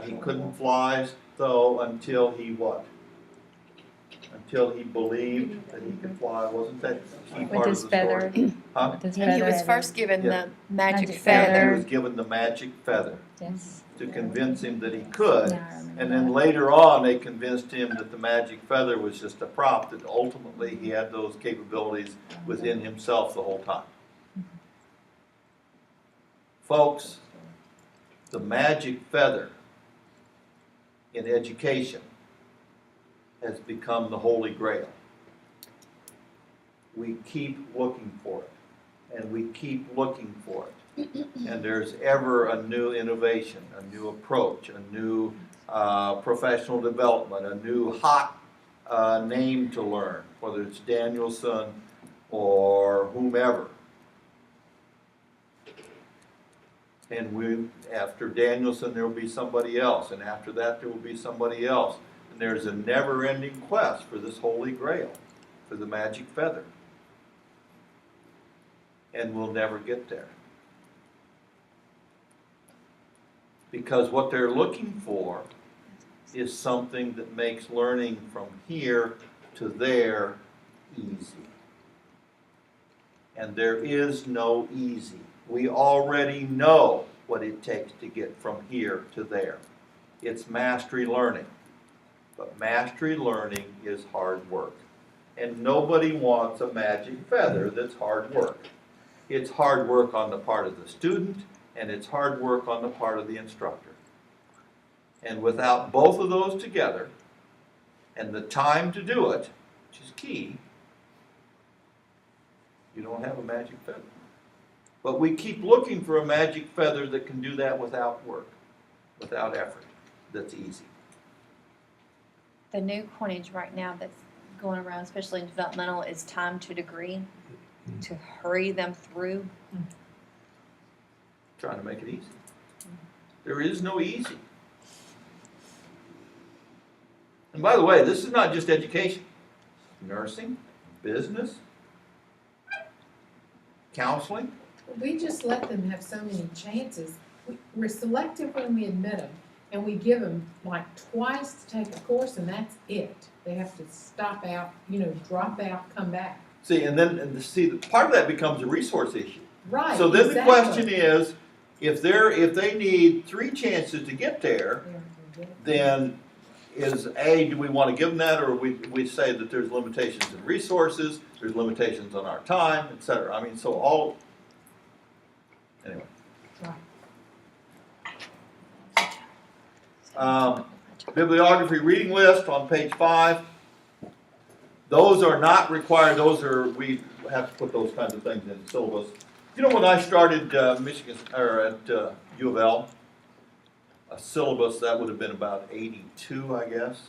he couldn't fly though until he what? Until he believed that he could fly. Wasn't that the key With part of his the feather. story? Huh? With his He feather. was first given Yeah. the magic Magic feather. He was given the magic feather Yes. to convince him that he could. Yeah, I remember And then that. later on, they convinced him that the magic feather was just a prop, that ultimately he had those capabilities within himself the whole time. Folks, the magic feather in education has become the Holy Grail. We keep looking for it, and we keep looking for it. And there's ever a new innovation, a new approach, a new professional development, a new hot name to learn, whether it's Danielson or whomever. And after Danielson, there will be somebody else, and after that, there will be somebody else. And there's a never-ending quest for this Holy Grail, for the magic feather. And we'll never get there. Because what they're looking for is something that makes learning from here to there easy. And there is no easy. We already know what it takes to get from here to there. It's mastery learning. But mastery learning is hard work. And nobody wants a magic feather that's hard work. It's hard work on the part of the student, and it's hard work on the part of the instructor. And without both of those together, and the time to do it, which is key, you don't have a magic feather. But we keep looking for a magic feather that can do that without work, without effort, that's easy. The new coinage right now that's going around, especially in developmental, is time to degree, to hurry them through. Trying to make it easy. There is no easy. And by the way, this is not just education. Nursing, business, counseling. We just let them have so many chances. We're selective when we admit them, and we give them like twice to take a course, and that's it. They have to stop out, drop out, come back. See, part of that becomes a resource issue. Right, So then the exactly. question is, if they need 3 chances to get there, then is do we want to give them that, or we say that there's limitations in resources, there's limitations on our time, et cetera. I mean, so anyway. Bibliography reading list on page 5. Those are not required. We have to put those kinds of things in the syllabus. You know, when I started Michigan or at U of L, a syllabus that would have been about 82, I guess.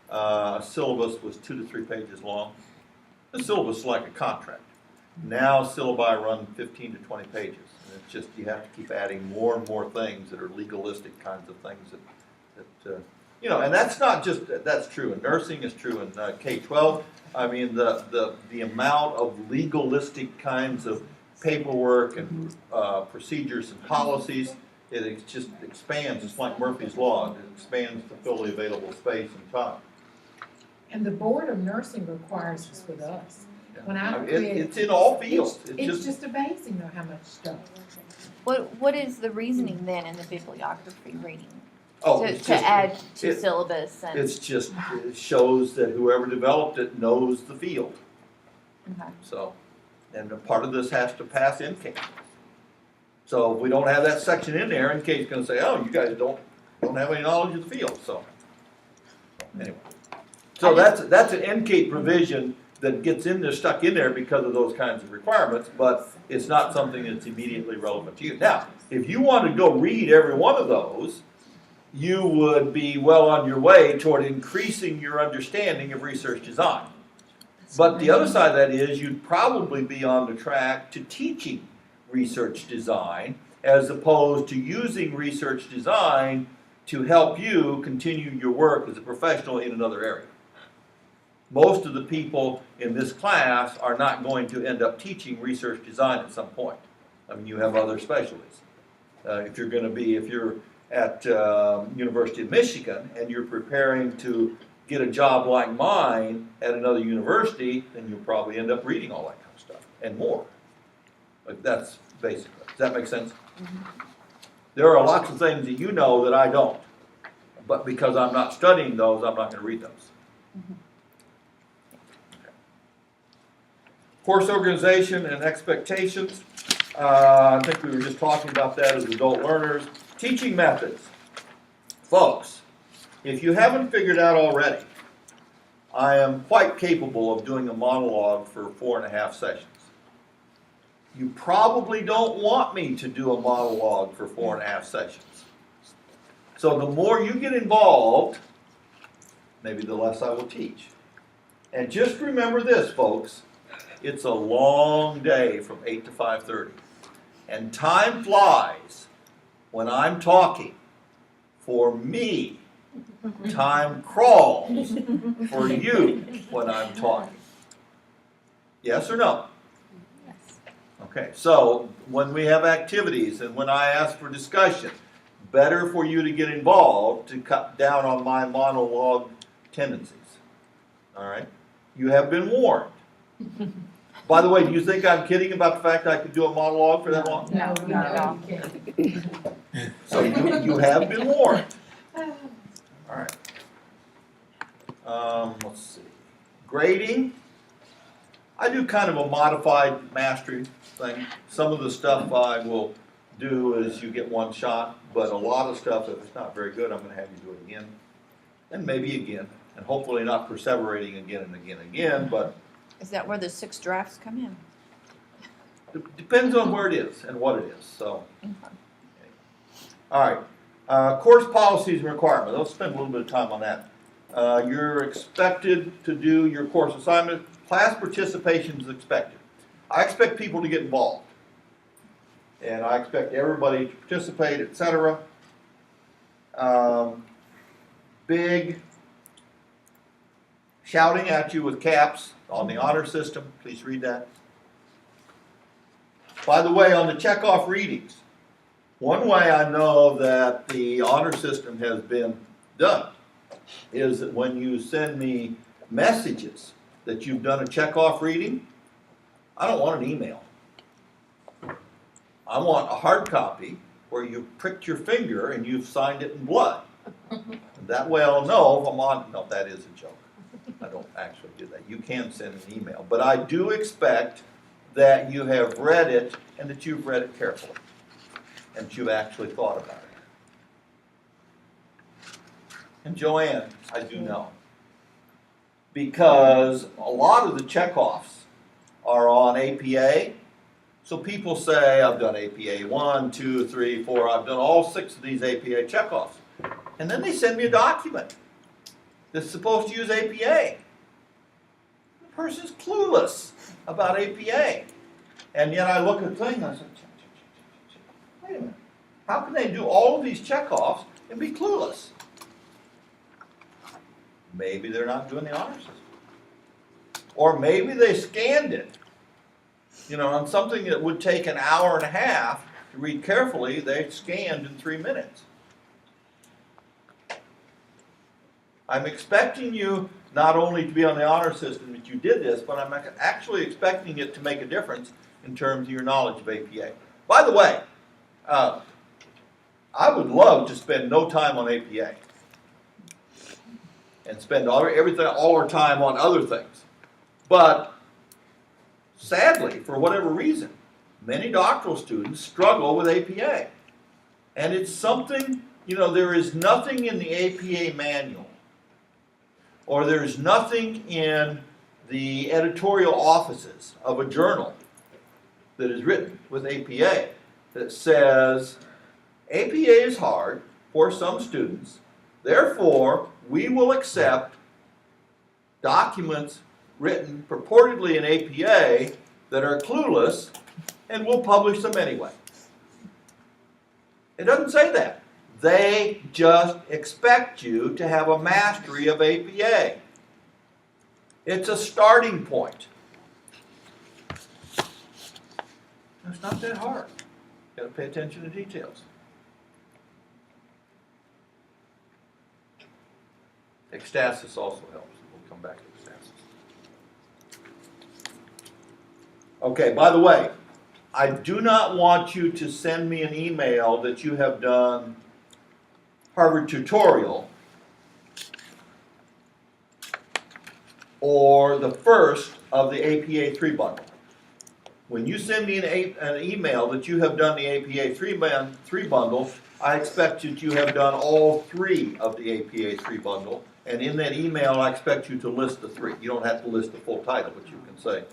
A syllabus was 2 to 3 pages long. The syllabus is like a contract. Now syllabi run 15 to 20 pages. And it's just you have to keep adding more and more things that are legalistic kinds of things that and that's not just that's true in nursing. It's true in K-12. I mean the amount of legalistic kinds of paperwork and procedures and policies. It just expands. It's like Murphy's Law. It expands to fill the available space and time. And the Board of Nursing requires this with us. When I It's in all fields. It's just amazing though how much stuff. What is the reasoning then in the bibliography reading? it's To just- add to it- syllabus and, It's just, it shows that whoever developed it knows the field. okay. So, and a part of this has to pass NCAE. So if we don't have that section in there, NCAE's gonna say, oh, you guys don't have any knowledge of the field, so. Anyway. So that's an NCAE provision that gets in there, stuck in there because of those kinds of requirements, but it's not something that's immediately relevant to you. Now, if you want to go read every one of those, you would be well on your way toward increasing your understanding of research design. But the other side of that is you'd probably be on the track to teaching research design as opposed to using research design to help you continue your work as a professional in another area. Most of the people in this class are not going to end up teaching research design at some point. I mean, you have other specialties. If you're at University of Michigan and you're preparing to get a job like mine at another university, then you'll probably end up reading all that kind of stuff and more. But that's basically. Does that make sense? Mm-hmm. There are lots of things that you know that I don't. But because I'm not studying those, I'm not going to read those. Mm-hmm. Course organization and expectations. I think we were just talking about that as adult learners. Teaching methods. Folks, if you haven't figured out already, I am quite capable of doing a monologue for 4.5 sessions. You probably don't want me to do a monologue for 4.5 sessions. So the more you get involved, maybe the less I will teach. And just remember this, folks. It's a long day from 8 to 5:30. And time flies when I'm talking. For me, time crawls for you when I'm talking. Yes or no? Yes. Okay, so when we have activities and when I ask for discussion, better for you to get involved to cut down on my monologue tendencies. All right? You have been warned. By the way, do you think I'm kidding about the fact I could do a monologue for that long? No, we not at all. know you can't. So you have been warned. All right. Let's see. Grading. I do kind of a modified mastery thing. Some of the stuff I will do is you get one shot, but a lot of stuff, if it's not very good, I'm going to have you do it again, and maybe again, and hopefully not perseverating again and again and again, but Is that where the 6 drafts come in? depends on where it is and what it is, so. All right, course policies and requirements, let's spend a little bit of time on that. You're expected to do your course assignment, class participation is expected. I expect people to get involved. And I expect everybody to participate, etc. Big shouting at you with caps on the honor system, please read that. By the way, on the checkoff readings, one way I know that the honor system has been done is that when you send me messages that you've done a checkoff reading, I don't want an email. I want a hard copy where you've pricked your finger and you've signed it in blood. And that way I'll know if I'm on. No, that is a joke. I don't actually do that. You can send an email. But I do expect that you have read it and that you've read it carefully. And that you've actually thought about it. And Joanne, I do know. Because a lot of the checkoffs are on APA. So people say, I've done APA 1, 2, 3, 4, I've done all 6 of these APA checkoffs. And then they send me a document that's supposed to use APA. The person's clueless about APA. And yet I look at the thing and I say, wait a minute, how can they do all of these checkoffs and be clueless? Maybe they're not doing the honor system. Or maybe they scanned it. You know, on something that would take an hour and a half to read carefully, they scanned in 3 minutes. I'm expecting you not only to be on the honor system that you did this, but I'm actually expecting it to make a difference in terms of your knowledge of APA. By the way, I would love to spend no time on APA and spend all our time on other things. But sadly, for whatever reason, many doctoral students struggle with APA. And it's something, you know, there is nothing in the APA manual, or there's nothing in the editorial offices of a journal that is written with APA that says, APA is hard for some students, therefore we will accept documents written purportedly in APA that are clueless, and we'll publish them anyway. It doesn't say that. They just expect you to have a mastery of APA. It's a starting point. It's not that hard. You got to pay attention to details. Ecstasis also helps. We'll come back to ecstasis. Okay, by the way, I do not want you to send me an email that you have done Harvard tutorial or the first of the APA 3 bundle. When you send me an email that you have done the APA 3 bundle, I expect that you have done all 3 of the APA 3 bundle. And in that email, I expect you to list the 3. You don't have to list the full title, but you can say,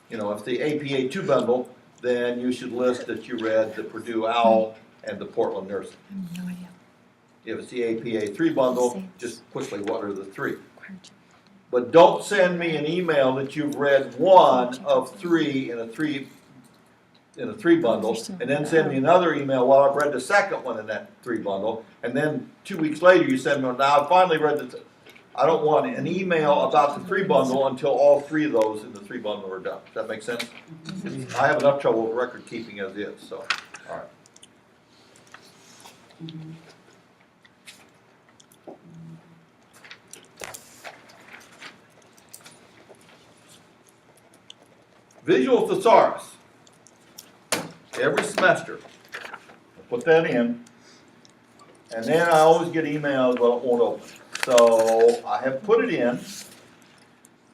you know, if the APA 2 bundle, then you should list that you read the Purdue OWL and the Portland Nursing. I have no idea. If it's the APA 3 bundle, just quickly, what are the 3? But don't send me an email that you've read 1 of 3 in a 3 bundle, and then send me another email, well, I've read the second one in that 3 bundle, and then 2 weeks later you send me, now I finally read the, I don't want an email about the 3 bundle until all 3 of those in the 3 bundle are done. Does that make sense? I have enough trouble with record keeping as is, so, all right. Visual thesaurus. Every semester, I put that in, and then I always get emails, well, it won't open. So I have put it in.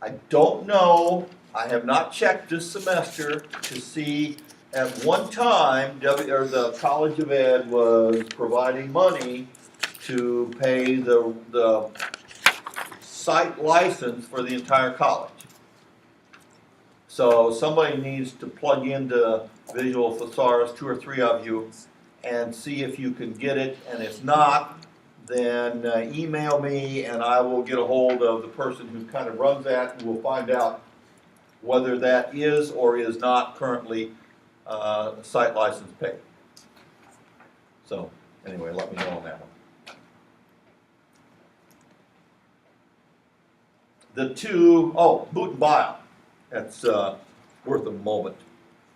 I don't know, I have not checked this semester to see, at one time, the College of Ed was providing money to pay the site license for the entire college. So somebody needs to plug into Visual Thesaurus, 2 or 3 of you, and see if you can get it, and if not, then email me and I will get a hold of the person who kind of runs that, and we'll find out whether that is or is not currently site license paid. So anyway, let me know on that one. The two, Boot and Bio, that's worth a moment.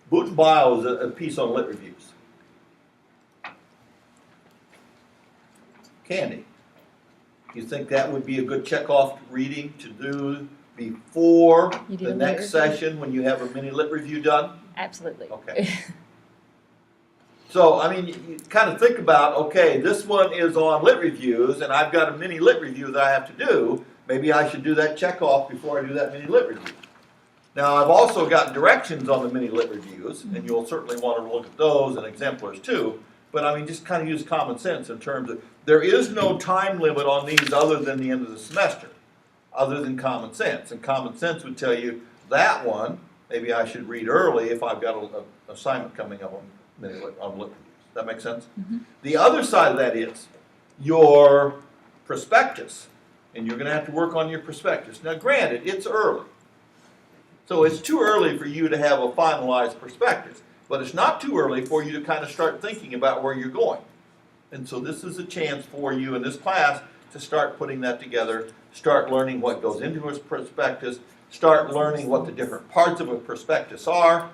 Boot and Bio is a piece on lit reviews. Candy, you think that would be a good checkoff reading to do before You do the a lit next review? session when you have a mini lit review done? Absolutely. Okay. So, I mean, you kind of think about, okay, this one is on lit reviews, and I've got a mini lit review that I have to do. Maybe I should do that checkoff before I do that mini lit review. Now, I've also got directions on the mini lit reviews, and you'll certainly want to look at those and exemplars too. But I mean, just kind of use common sense in terms of, there is no time limit on these other than the end of the semester, other than common sense. And common sense would tell you that one, maybe I should read early if I've got an assignment coming up on lit reviews. That make sense? Mm-hmm. The other side of that is your prospectus, and you're going to have to work on your prospectus. Now, granted, it's early. So it's too early for you to have a finalized prospectus, but it's not too early for you to kind of start thinking about where you're going. And so this is a chance for you in this class to start putting that together, start learning what goes into a prospectus, start learning what the different parts of a prospectus are.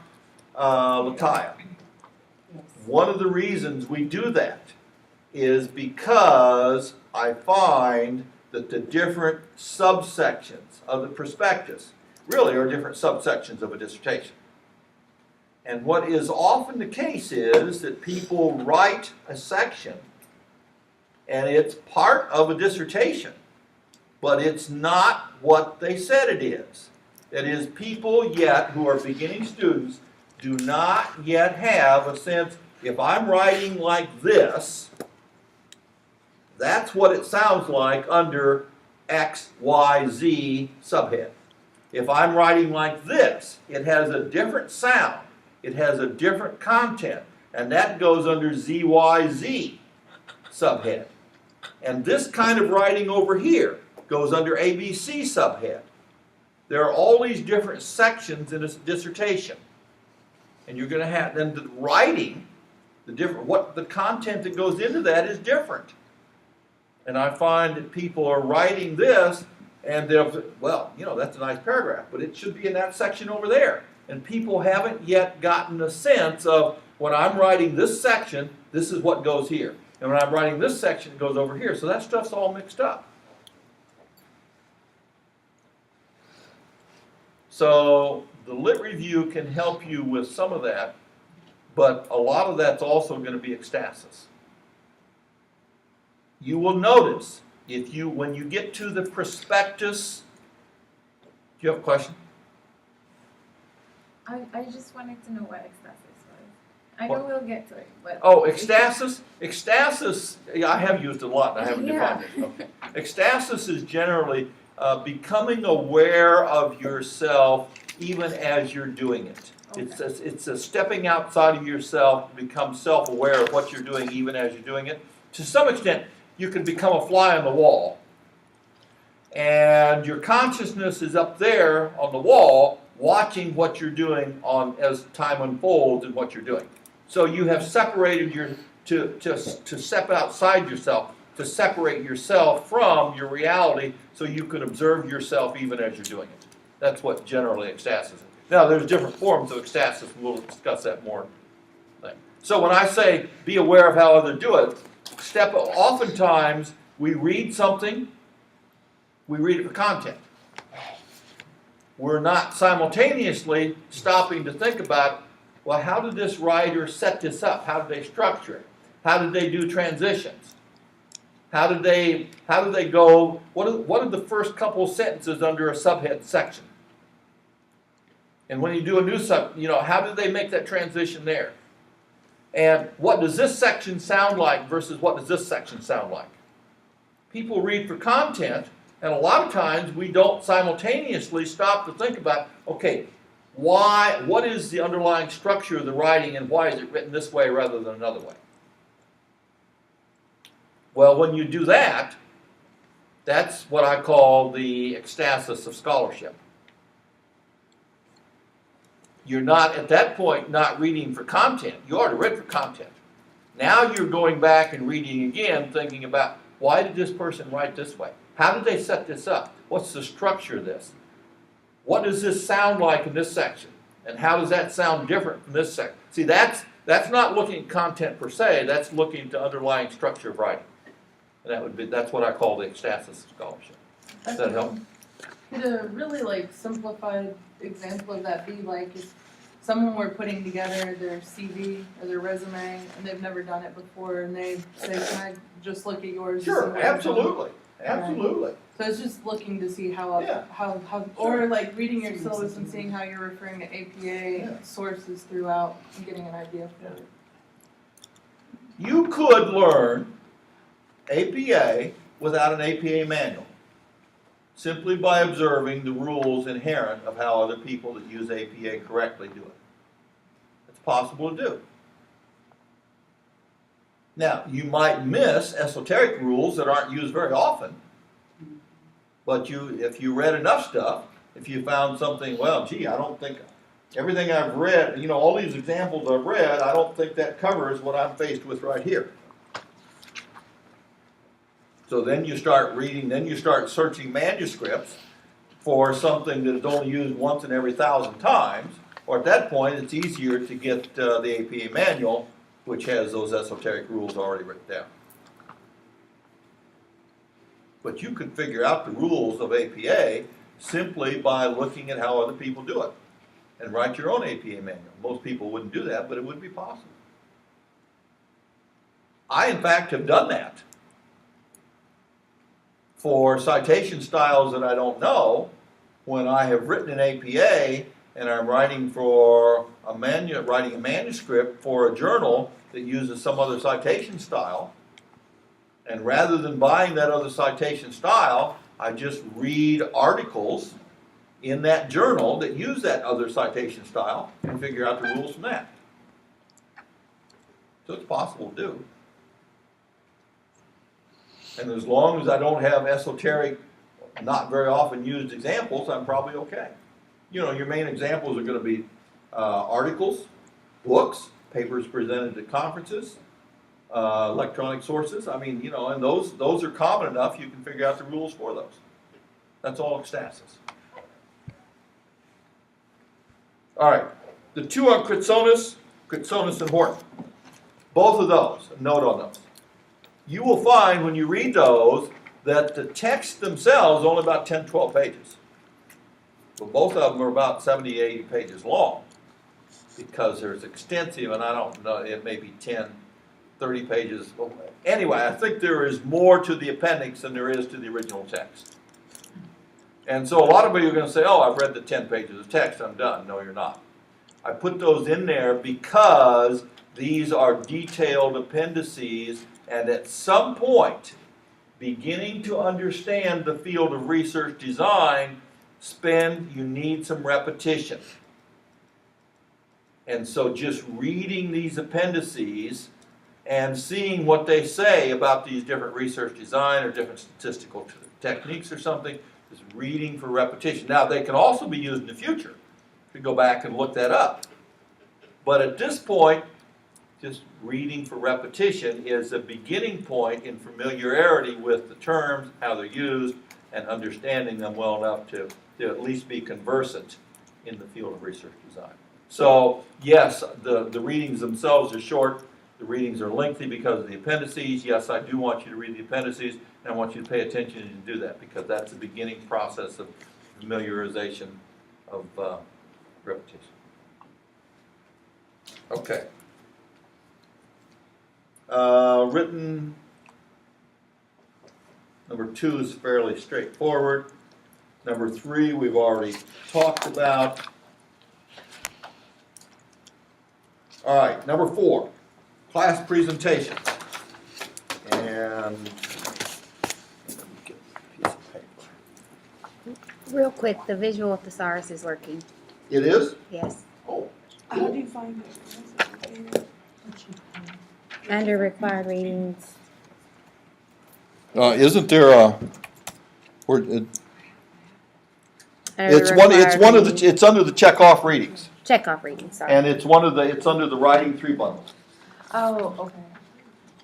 Lataya, one of the reasons we do that is because I find that the different subsections of the prospectus really are different subsections of a dissertation. And what is often the case is that people write a section and it's part of a dissertation, but it's not what they said it is. That is, people yet who are beginning students do not yet have a sense, if I'm writing like this, that's what it sounds like under X, Y, Z subhead. If I'm writing like this, it has a different sound. It has a different content, and that goes under ZYZ subhead. And this kind of writing over here goes under ABC subhead. There are all these different sections in a dissertation. And you're going to have, then the writing, the content that goes into that is different. And I find that people are writing this, and they'll, well, you know, that's a nice paragraph, but it should be in that section over there. And people haven't yet gotten a sense of, when I'm writing this section, this is what goes here. And when I'm writing this section, it goes over here. So that stuff's all mixed up. So the lit review can help you with some of that, but a lot of that's also going to be ecstasis. You will notice, when you get to the prospectus, do you have a question? I just wanted to know what ecstasis was. I What? know we'll get to it, but. Oh, ecstasis? Ecstasis, yeah, I have used it a lot and I haven't Yeah. defined it. Okay. Ecstasis is generally becoming aware of yourself even as you're doing it. Okay. It's a stepping outside of yourself to become self-aware of what you're doing even as you're doing it. To some extent, you can become a fly on the wall. And your consciousness is up there on the wall watching what you're doing as time unfolds and what you're doing. So you have separated to step outside yourself, to separate yourself from your reality so you can observe yourself even as you're doing it. That's what generally ecstasis is. Now there's different forms of ecstasis, and we'll discuss that more. So when I say be aware of how others do it, oftentimes we read something, we read it for content. We're not simultaneously stopping to think about, well, how did this writer set this up? How did they structure it? How did they do transitions? How did they go, what are the first couple of sentences under a subhead section? And when you do a new how did they make that transition there? And what does this section sound like versus what does this section sound like? People read for content, and a lot of times we don't simultaneously stop to think about, okay, what is the underlying structure of the writing and why is it written this way rather than another way? Well, when you do that, that's what I call the ecstasis of scholarship. You're not, at that point, not reading for content. You already read for content. Now you're going back and reading again, thinking about, why did this person write this way? How did they set this up? What's the structure of this? What does this sound like in this section? And how does that sound different from this section? See, that's not looking at content per se, that's looking at the underlying structure of writing. And that's what I call the ecstasis of scholarship. Does that help? Could a really simplified example of that be if someone were putting together their CV or their resume and they've never done it before and they say, can I just look at yours? to see Sure, what you've done?" absolutely, absolutely. So it's just looking to see how Yeah. or reading your syllabus and seeing how you're referring to APA sources throughout and getting an idea for it. You could learn APA without an APA manual, simply by observing the rules inherent of how other people that use APA correctly do it. It's possible to do. Now, you might miss esoteric rules that aren't used very often, but if you read enough stuff, if you found something, well, gee, I don't think everything I've read, all these examples I've read, I don't think that covers what I'm faced with right here. So then you start reading, then you start searching manuscripts for something that is only used once in every 1,000 times, or at that point it's easier to get the APA manual, which has those esoteric rules already written down. But you could figure out the rules of APA simply by looking at how other people do it and write your own APA manual. Most people wouldn't do that, but it would be possible. I, in fact, have done that. For citation styles that I don't know, when I have written an APA and I'm writing a manuscript for a journal that uses some other citation style, and rather than buying that other citation style, I just read articles in that journal that use that other citation style and figure out the rules from that. So it's possible to do. And as long as I don't have esoteric, not very often used examples, I'm probably okay. Your main examples are going to be articles, books, papers presented at conferences, electronic sources. And those are common enough you can figure out the rules for those. That's all ecstasis. All right, the two on Kritsonis and Horton. Both of those, a note on those. You will find when you read those that the text themselves is only about 10, 12 pages. But both of them are about 70, 80 pages long because there's extensive, and I don't know, it may be 10, 30 pages. Anyway, I think there is more to the appendix than there is to the original text. And so a lot of you are going to say, oh, I've read the 10 pages of text, I'm done. No, you're not. I put those in there because these are detailed appendices, and at some point, beginning to understand the field of research design, you need some repetition. And so just reading these appendices and seeing what they say about these different research design or different statistical techniques or something is reading for repetition. Now, they can also be used in the future. You can go back and look that up. But at this point, just reading for repetition is a beginning point in familiarity with the terms, how they're used, and understanding them well enough to at least be conversant in the field of research design. So, yes, the readings themselves are short. The readings are lengthy because of the appendices. Yes, I do want you to read the appendices, and I want you to pay attention and do that because that's the beginning process of familiarization of repetition. Okay. Number 2 is fairly straightforward. Number 3 we've already talked about. All right, number 4, class presentation. And let me get a piece of paper. Real quick, the visual thesaurus is working. It is? Yes. Oh, How do you find it? Under required readings. isn't there a? Under It's the one. It's required one of readings. the. It's under the checkoff readings, Checkoff readings, sorry. and it's one of the. It's under the writing 3 bundle. Oh, okay.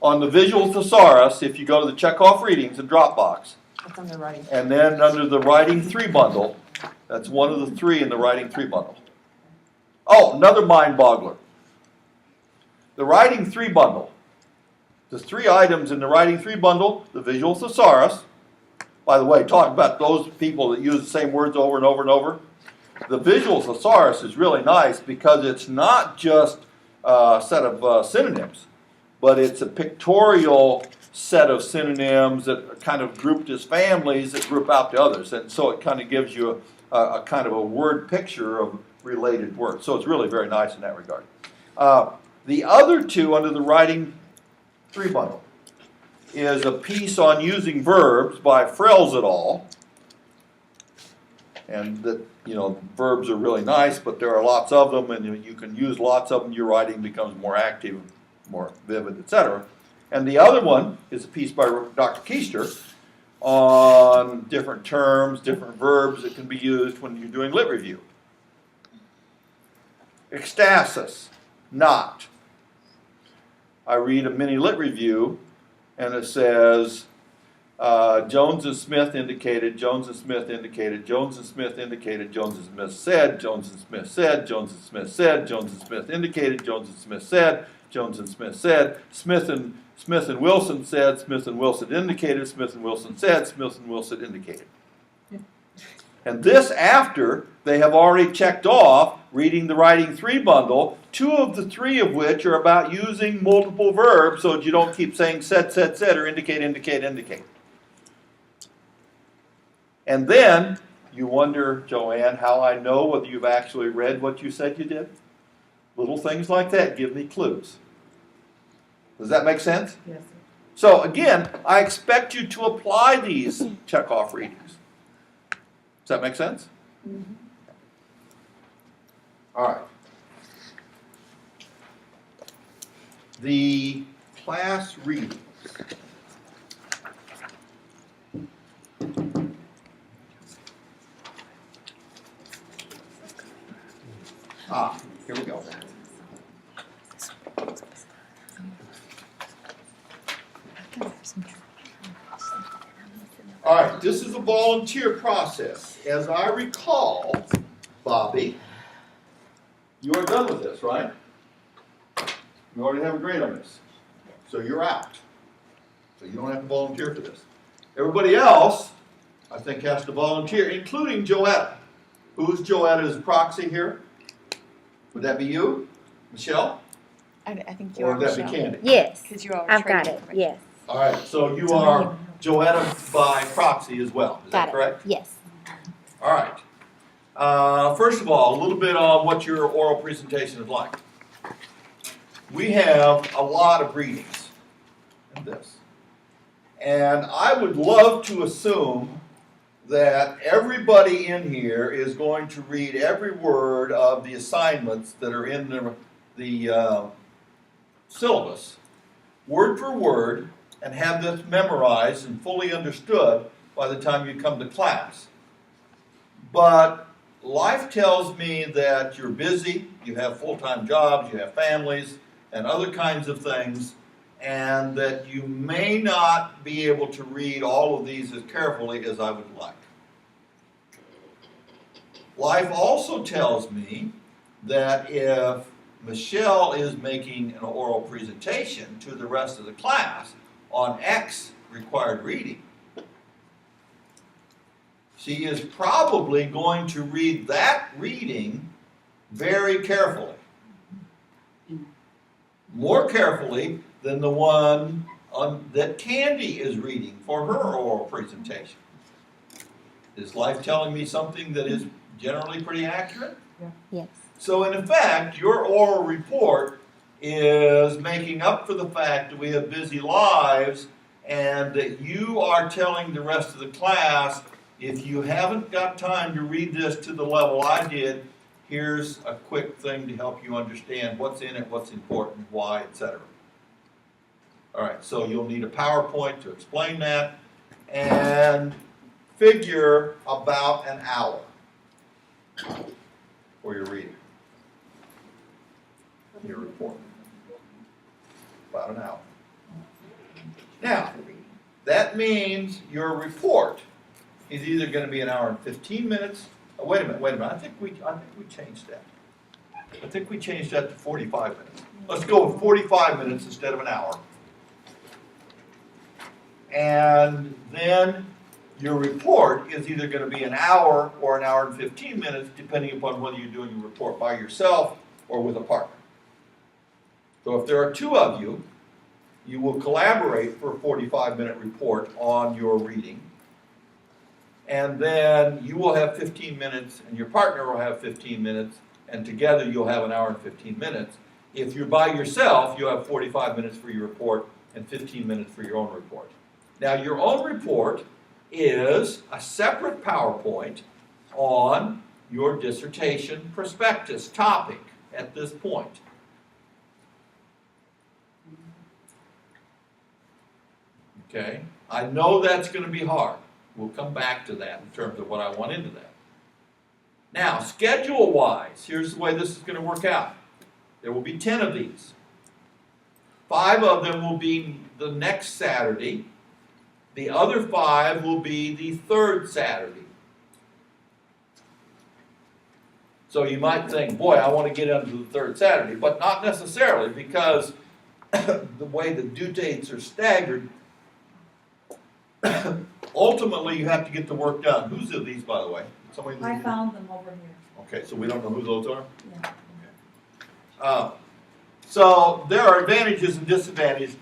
On the visual thesaurus, if you go to the checkoff readings in Dropbox, That's on the writing. and then under the writing 3 bundle, that's one of the 3 in the writing 3 bundle. Oh, another mind boggler. The writing 3 bundle. The 3 items in the writing 3 bundle, the visual thesaurus. By the way, talk about those people that use the same words over and over and over. The visual thesaurus is really nice because it's not just a set of synonyms, but it's a pictorial set of synonyms that are kind of grouped as families that group out to others. And so it kind of gives you a kind of a word picture of related words. So it's really very nice in that regard. The other 2 under the writing 3 bundle is a piece on using verbs by Frells et al. And that, verbs are really nice, but there are lots of them, and you can use lots of them. Your writing becomes more active, more vivid, etc. And the other one is a piece by Dr. Keister on different terms, different verbs that can be used when you're doing lit review. Ecstasis, not. I read a mini lit review, and it says, Jones and Smith indicated, Jones and Smith indicated, Jones and Smith indicated, Jones and Smith said, Jones and Smith said, Jones and Smith said, Jones and Smith indicated, Jones and Smith said, Jones and Smith said, Smith and Wilson said, Smith and Wilson indicated, Smith and Wilson said, Smith and Wilson indicated. And this after they have already checked off reading the writing 3 bundle, 2 of the 3 of which are about using multiple verbs so that you don't keep saying said, or indicate, indicate. And then you wonder, Joanne, how I know whether you've actually read what you said you did? Little things like that give me clues. Does that make sense? Yes. So again, I expect you to apply these checkoff readings. Does that make sense? Mm-hmm. All right. The class readings. Here we go. All right, this is a volunteer process. As I recall, Bobby, you are done with this, right? You already have a grade on this. So you're out. So you don't have to volunteer for this. Everybody else, I think, has to volunteer, including Joetta. Who's Joetta as a proxy here? Would that be you? Michelle? I think you Or are, would that be Michelle. Candy? Yes, Because you are I've got trading it, information. yes. All right, so you are Joetta by proxy as well. Is that Got it, correct? yes. All right. First of all, a little bit on what your oral presentation is like. We have a lot of readings in this. And I would love to assume that everybody in here is going to read every word of the assignments that are in the syllabus, word for word, and have this memorized and fully understood by the time you come to class. But life tells me that you're busy, you have full-time jobs, you have families, and other kinds of things, and that you may not be able to read all of these as carefully as I would like. Life also tells me that if Michelle is making an oral presentation to the rest of the class on X required reading, she is probably going to read that reading very carefully. More carefully than the one that Candy is reading for her oral presentation. Is Life telling me something that is generally pretty accurate? Yes. So in effect, your oral report is making up for the fact that we have busy lives and that you are telling the rest of the class, if you haven't got time to read this to the level I did, here's a quick thing to help you understand what's in it, what's important, why, etc. All right, so you'll need a PowerPoint to explain that, and figure about an hour for your reading. Your report. About an hour. Now, that means your report is either going to be an hour and 15 minutes. Oh, wait a minute. I think we changed that. I think we changed that to 45 minutes. Let's go with 45 minutes instead of an hour. And then your report is either going to be an hour or an hour and 15 minutes, depending upon whether you're doing your report by yourself or with a partner. So if there are two of you, you will collaborate for a 45-minute report on your reading. And then you will have 15 minutes and your partner will have 15 minutes, and together you'll have an hour and 15 minutes. If you're by yourself, you'll have 45 minutes for your report and 15 minutes for your own report. Now, your own report is a separate PowerPoint on your dissertation prospectus topic at this point. Okay, I know that's going to be hard. We'll come back to that in terms of what I want into that. Now, schedule-wise, here's the way this is going to work out. There will be 10 of these. 5 of them will be the next Saturday. The other 5 will be the third Saturday. So you might think, boy, I want to get into the third Saturday, but not necessarily, because the way the due dates are staggered, ultimately you have to get the work done. Whose are these, by the way? Somebody I found them over here. Okay, so we don't know who those are? Yeah. So there are advantages and disadvantages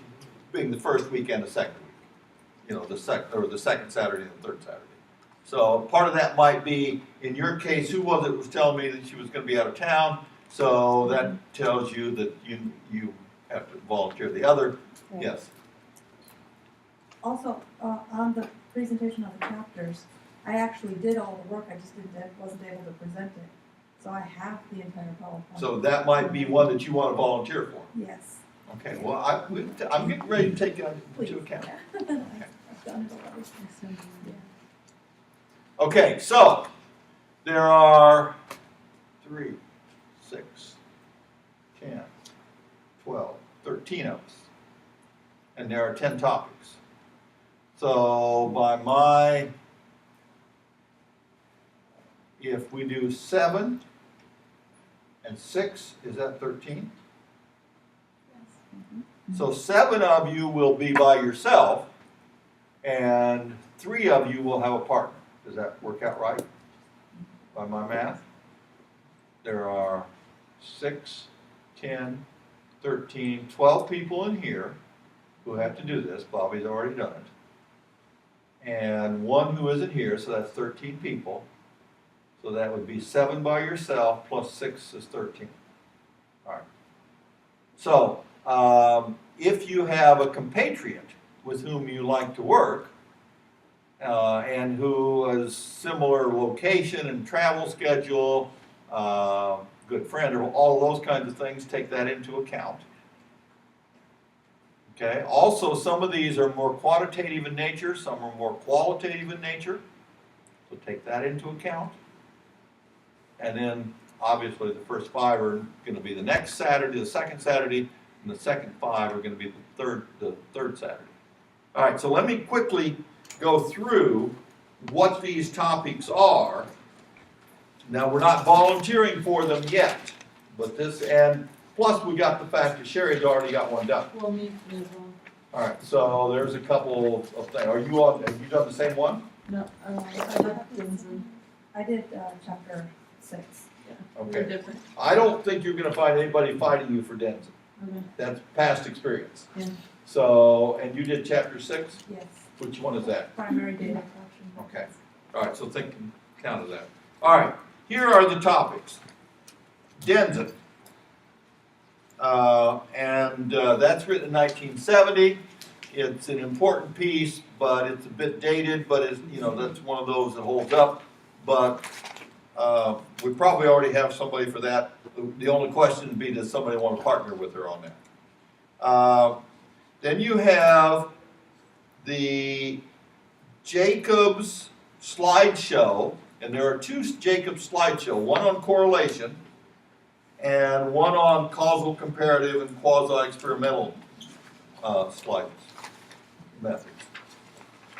being the first week and the second week. You know, the second Saturday and the third Saturday. So part of that might be, in your case, who was it who was telling me that she was going to be out of town? So that tells you that you have to volunteer. The other, yes. Also, on the presentation of the chapters, I actually did all the work, I just wasn't able to present it. So I have the entire PowerPoint. So that might be one that you want to volunteer for. Yes. Okay, well, I'm getting ready to take that into account. I've done it already. Okay, so there are 3, 6, 10, 12, 13 of us. And there are 10 topics. So if we do 7 and 6, is that 13? So 7 of you will be by yourself, and 3 of you will have a partner. Does that work out right by my math? There are 6, 10, 13, 12 people in here who have to do this. Bobby's already done it. And 1 who isn't here, so that's 13 people. So that would be 7 by yourself plus 6 is 13. All right. So if you have a compatriot with whom you like to work, and who has similar location and travel schedule, good friend, or all of those kinds of things, take that into account. Okay. Also, some of these are more quantitative in nature, some are more qualitative in nature, so take that into account. And then, obviously, the first 5 are going to be the next Saturday, the second Saturday, and the second 5 are going to be the third Saturday. All right. So let me quickly go through what these topics are. Now, we're not volunteering for them yet, but and plus we got the fact that Sherry's already got one done. Well, me as well. All right, so there's a couple of things. Have you done the same one? No, I left Denson. I did chapter 6. We're Okay. different. I don't think you're going to find anybody fighting you for Denson. Okay. That's past experience. Yeah. So, and you did chapter 6? Yes, Which one is that? primary data collection. Okay. All right, so count of that. All right, here are the topics. Denzin. That's written in 1970. It's an important piece, but it's a bit dated, but it's, that's one of those that holds up. But we probably already have somebody for that. The only question would be, does somebody want to partner with her on that? Then you have the Jacobs slideshow, and there are two Jacobs slideshow, one on correlation and one on causal comparative and quasi-experimental methods.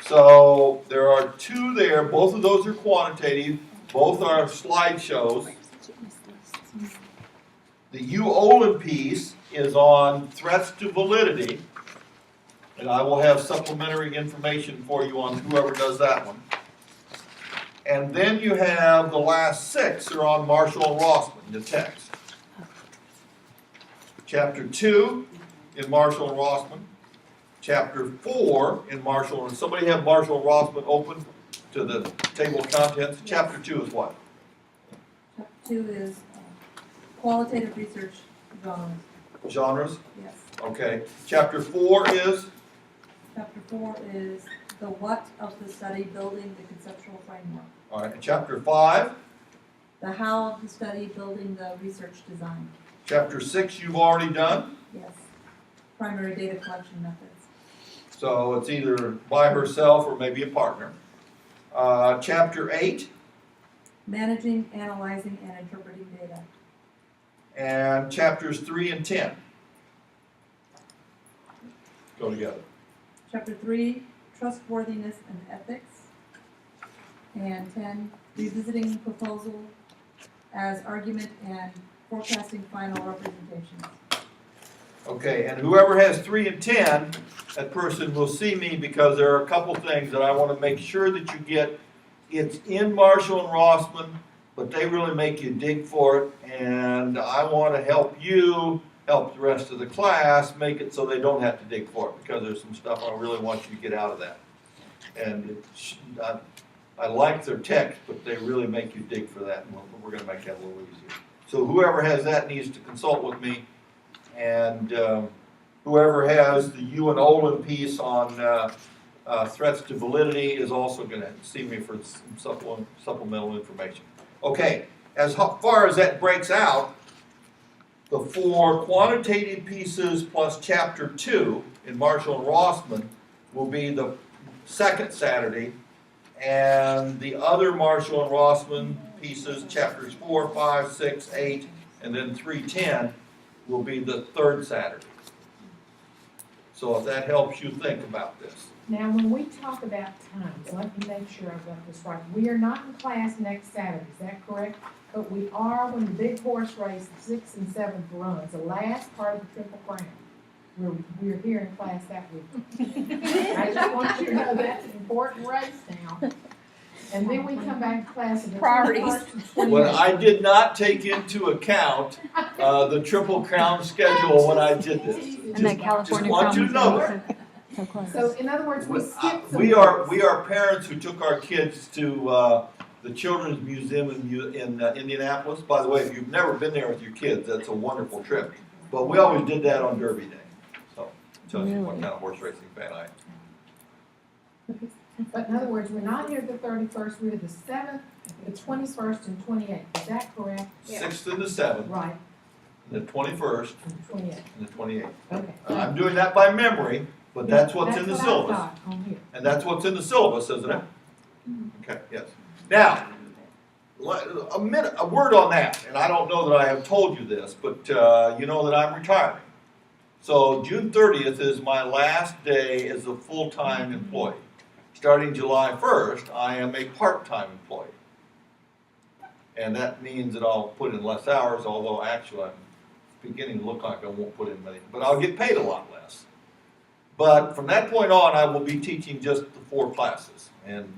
So there are two there, both of those are quantitative, both are slideshows. The U. Olin piece is on threats to validity, and I will have supplementary information for you on whoever does that one. And then you have the last 6 are on Marshall and Rossman, the text. Chapter 2 in Marshall and Rossman. Chapter 4 in Marshall, and somebody have Marshall and Rossman open to the table of contents. Chapter 2 is what? Chapter 2 is qualitative research genres. Genres? Yes. Okay. Chapter 4 is? Chapter 4 is the what of the study, building the conceptual framework. All right. And chapter 5? The how of the study, building the research design. Chapter 6 you've already done. Yes. Primary data collection methods. So it's either by herself or maybe a partner. Chapter 8. Managing, analyzing, and interpreting data. And chapters 3 and 10 go together. Chapter 3, trustworthiness and ethics. And 10, revisiting proposal as argument and forecasting final representations. Okay, and whoever has 3 and 10, that person will see me because there are a couple things that I want to make sure that you get. It's in Marshall and Rossman, but they really make you dig for it, and I want to help you, help the rest of the class, make it so they don't have to dig for it, because there's some stuff I really want you to get out of that. And I like their text, but they really make you dig for that, and we're going to make that a little easier. So whoever has that needs to consult with me, and whoever has the U and Olin piece on threats to validity is also going to see me for some supplemental information. Okay, as far as that breaks out, the 4 quantitative pieces plus chapter 2 in Marshall and Rossman will be the second Saturday, and the other Marshall and Rossman pieces, chapters 4, 5, 6, 8, and then 310, will be the third Saturday. So if that helps you think about this. Now, when we talk about times, let me make sure I've got this right. We are not in class next Saturday, is that correct? But we are when the big horse race, the 6th and 7th runs, the last part of the Triple Crown. We're here in class that week. I just want you to know that's an important race now. And then we come back to class. Priorities. Well, I did not take into account the Triple Crown schedule when I did this. And that California just want you to know that. so close. So in other words, we skipped some. We are parents who took our kids to the Children's Museum in Indianapolis. By the way, if you've never been there with your kids, that's a wonderful trip. But we always did that on Derby Day. So it tells you what kind of horse racing fan I am. But in other words, we're not here the 31st, we're the 7th, the 21st, and 28th. Is that correct? 6th and the 7th, Right, the 21st, and 28th. and the 28th. Okay. I'm doing that by memory, but that's what's in the That's what I syllabus. thought on here. And that's what's in the syllabus, isn't it? Okay, yes. Now, a word on that, and I don't know that I have told you this, but you know that I'm retiring. So June 30th is my last day as a full-time employee. Starting July 1st, I am a part-time employee. And that means that I'll put in less hours, although actually I'm beginning to look like I won't put in many, but I'll get paid a lot less. But from that point on, I will be teaching just the 4 classes and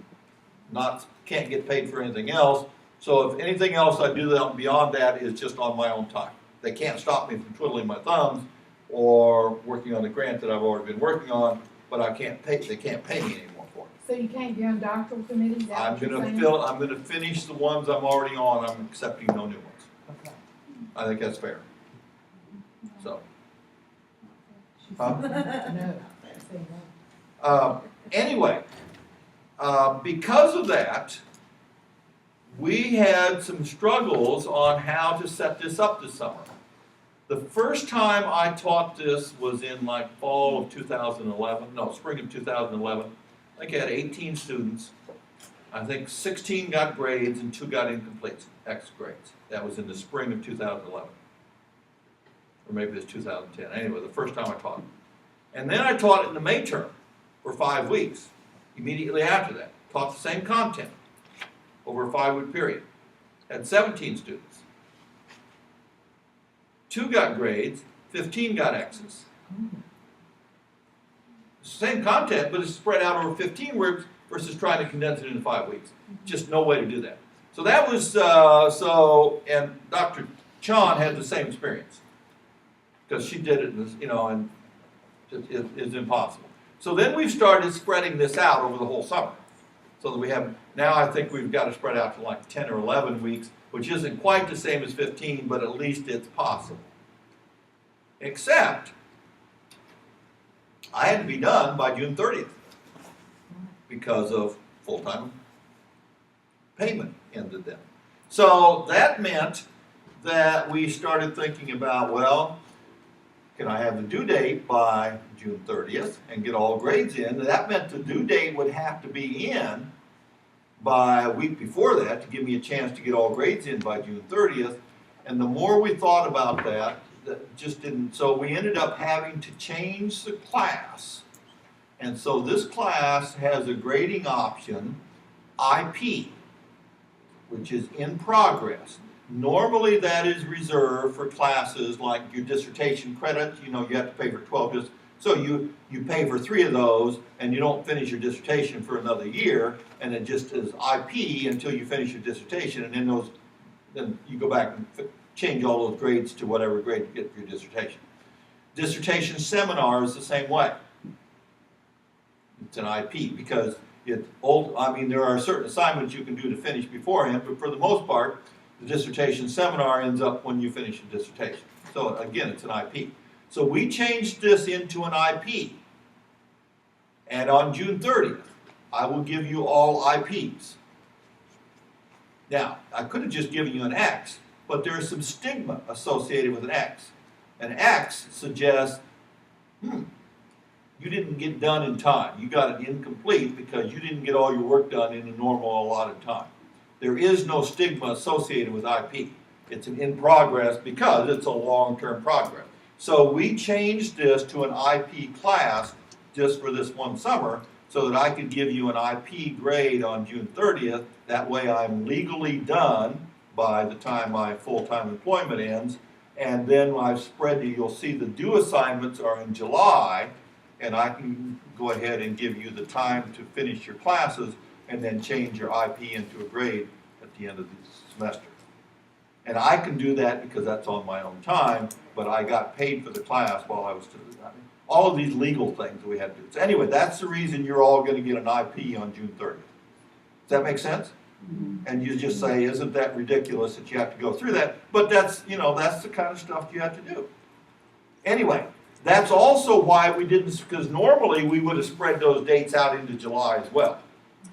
can't get paid for anything else. So if anything else I do beyond that is just on my own time. They can't stop me from twiddling my thumbs, or working on the grant that I've already been working on, but they can't pay me anymore for it. So you can't be on doctoral committees, is that I'm what you're gonna saying? I'm gonna finish the ones I'm already on, I'm accepting no new ones. Okay. I think that's fair. So, She Huh? said no. Say no. Anyway, because of that, we had some struggles on how to set this up this summer. The first time I taught this was in like fall of 2011, no, spring of 2011. I think I had 18 students. I think 16 got grades and 2 got incomplete X grades. That was in the spring of 2011. Or maybe it was 2010. Anyway, the first time I taught. And then I taught it in the May term for 5 weeks. Immediately after that, taught the same content over a 5-week period. Had 17 students. 2 got grades, 15 got X's. Same content, but it's spread out over 15 weeks versus trying to condense it into 5 weeks. Just no way to do that. So that was, and Dr. Chan had the same experience. Because she did it, and it's impossible. So then we've started spreading this out over the whole summer. So that we have, now I think we've got to spread out to like 10 or 11 weeks, which isn't quite the same as 15, but at least it's possible. Except, I had to be done by June 30th because of full-time payment ended then. So that meant that we started thinking about, well, can I have the due date by June 30th and get all grades in? That meant the due date would have to be in by a week before that to give me a chance to get all grades in by June 30th. And the more we thought about that, that just didn't, so we ended up having to change the class. And so this class has a grading option, IP, which is in progress. Normally that is reserved for classes like your dissertation credits, you have to pay for 12, so you pay for 3 of those and you don't finish your dissertation for another year, and it just is IP until you finish your dissertation, and then you go back and change all those grades to whatever grade you get for your dissertation. Dissertation seminar is the same way. It's an IP because there are certain assignments you can do to finish beforehand, but for the most part, the dissertation seminar ends up when you finish your dissertation. So again, it's an IP. So we changed this into an IP. And on June 30th, I will give you all IPs. Now, I could have just given you an X, but there's some stigma associated with an X. An X suggests, you didn't get done in time. You got it incomplete because you didn't get all your work done in the normal allotted time. There is no stigma associated with IP. It's an in progress because it's a long-term progress. So we changed this to an IP class just for this one summer so that I could give you an IP grade on June 30th. That way I'm legally done by the time my full-time employment ends. And then I've spread you'll see the due assignments are in July, and I can go ahead and give you the time to finish your classes and then change your IP into a grade at the end of the semester. And I can do that because that's on my own time, but I got paid for the class while I was still doing that. All of these legal things that we had to do. So anyway, that's the reason you're all going to get an IP on June 30th. Does that make sense? And you just say, isn't that ridiculous that you have to go through that? But that's, that's the kind of stuff you have to do. Anyway, that's also why we didn't, because normally we would have spread those dates out into July as well.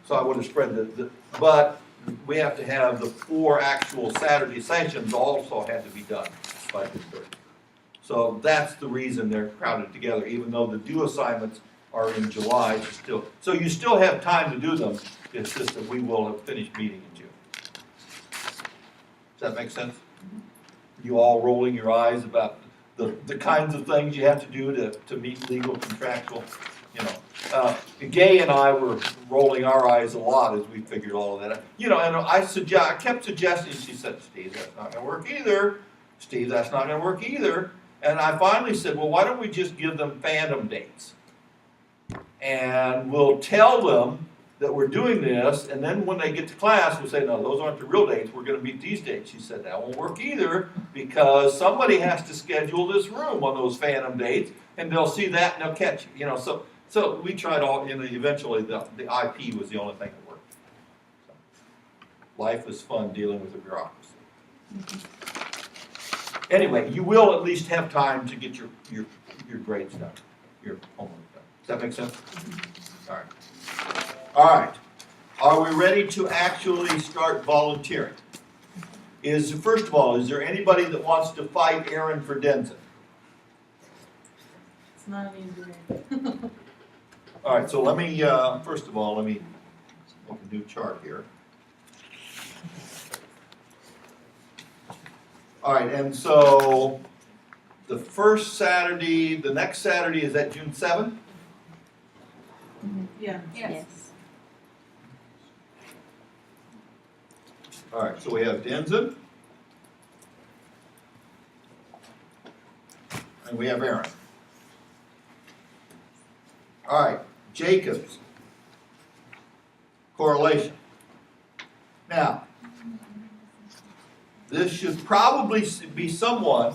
So I would have spread but we have to have the 4 actual Saturday sessions also had to be done by June 30th. So that's the reason they're crowded together, even though the due assignments are in July still. So you still have time to do them, it's just that we will have finished meeting in June. Does that make sense? You all rolling your eyes about the kinds of things you have to do to meet legal contractual, Gay and I were rolling our eyes a lot as we figured all of that out. And I kept suggesting, she said, Steve, that's not going to work either. Steve, that's not going to work either. And I finally said, well, why don't we just give them phantom dates? And we'll tell them that we're doing this, and then when they get to class, we'll say, no, those aren't the real dates, we're gonna meet these dates. She said, that won't work either, because somebody has to schedule this room on those phantom dates, and they'll see that and they'll catch you, so we tried all, eventually the IP was the only thing that worked. Life is fun dealing with the bureaucracy. Anyway, you will at least have time to get your grades done, your homework done. Does that make sense? All right. All right. Are we ready to actually start volunteering? First of all, is there anybody that wants to fight Aaron for Denson? It's not an easy name. All right, so let me, first of all, let me make a new chart here. All right, and so the first Saturday, the next Saturday, is that June 7th? Yeah. Yes. All right, so we have Denson. And we have Aaron. All right, Jacobs. Correlation. Now, this should probably be someone,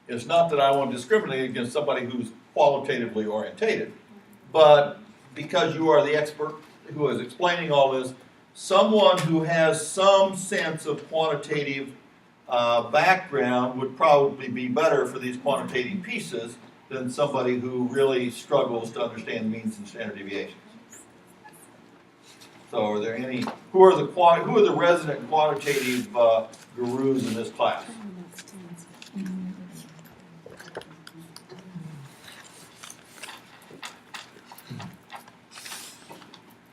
it's not that I want to discriminate against somebody who's qualitatively orientated, but because you are the expert who is explaining all this, someone who has some sense of quantitative background would probably be better for these quantitative pieces than somebody who really struggles to understand means and standard deviations. So are there any, who are the resident quantitative gurus in this class?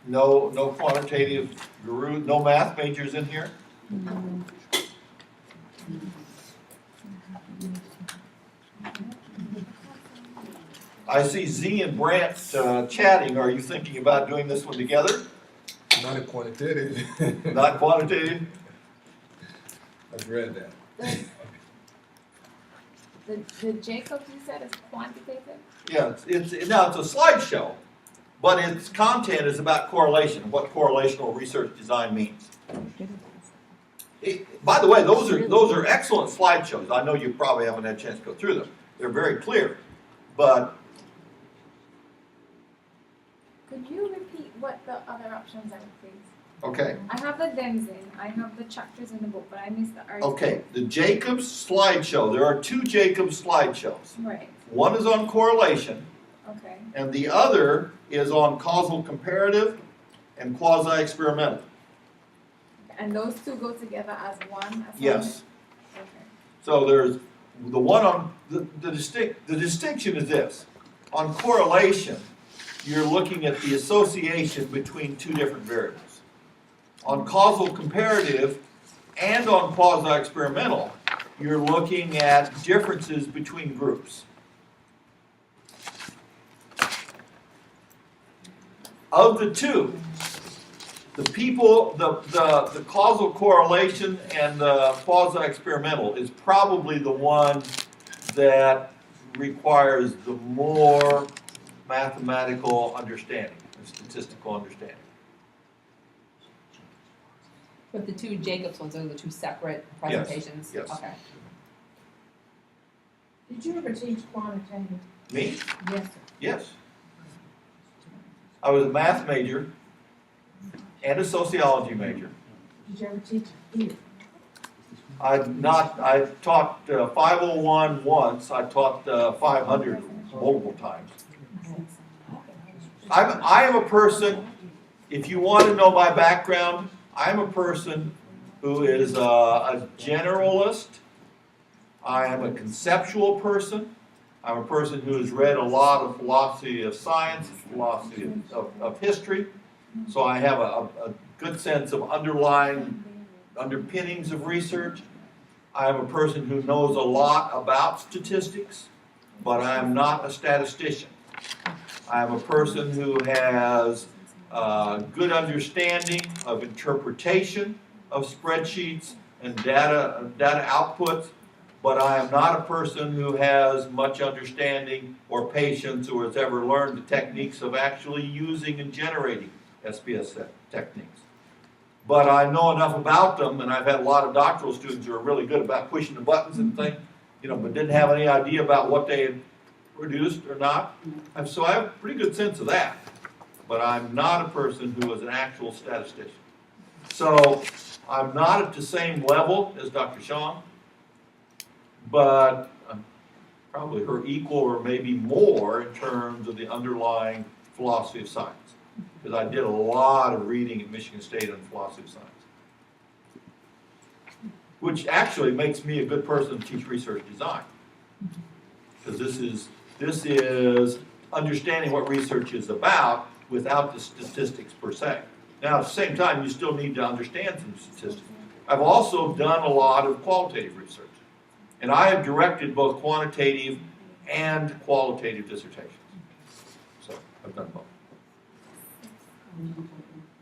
No quantitative guru, no math majors in here? I see Z and Brant chatting. Are you thinking about doing this one together? Not a quantitative. Not quantitative? I've read that. The Jacobs you said is quantitative? Yeah, it's a slideshow, but its content is about correlation, what correlational research design means. By the way, those are excellent slideshows. I know you probably haven't had a chance to go through them. They're very clear, but Could you repeat what the other options are, please? okay. I have the Denzin, I have the chapters in the book, but I missed the article. Okay, the Jacobs slideshow. There are two Jacobs slideshows. Right, One is on correlation, okay. and the other is on causal comparative and quasi-experimental. And those two go together as one assignment? Yes. Okay. So there's the one on the distinction is this. On correlation, you're looking at the association between two different variables. On causal comparative and on quasi-experimental, you're looking at differences between groups. Of the two, the causal correlation and the quasi-experimental is probably the one that requires the more mathematical understanding and statistical understanding. But the two Jacobs ones are the two separate Yes, presentations? yes. Okay. Did you ever teach quantitative? Me? Yes, sir. Yes. I was a math major and a sociology major. Did you ever teach it? I taught 501 once, I taught 500 multiple times. I am a person, if you want to know my background, I'm a person who is a generalist. I am a conceptual person. I'm a person who has read a lot of philosophy of science, philosophy of history. So I have a good sense of underpinnings of research. I am a person who knows a lot about statistics, but I am not a statistician. I am a person who has good understanding of interpretation of spreadsheets and data outputs, but I am not a person who has much understanding or patience or has ever learned the techniques of actually using and generating SBS techniques. But I know enough about them, and I've had a lot of doctoral students who are really good about pushing the buttons and things, but didn't have any idea about what they had produced or not. And so I have a pretty good sense of that. But I'm not a person who is an actual statistician. So I'm not at the same level as Dr. Shaw, but I'm probably her equal or maybe more in terms of the underlying philosophy of science. Because I did a lot of reading at Michigan State on philosophy of science. Which actually makes me a good person to teach research design. Because this is understanding what research is about without the statistics per se. Now, at the same time, you still need to understand some statistics. I've also done a lot of qualitative research. And I have directed both quantitative and qualitative dissertations. So I've done both.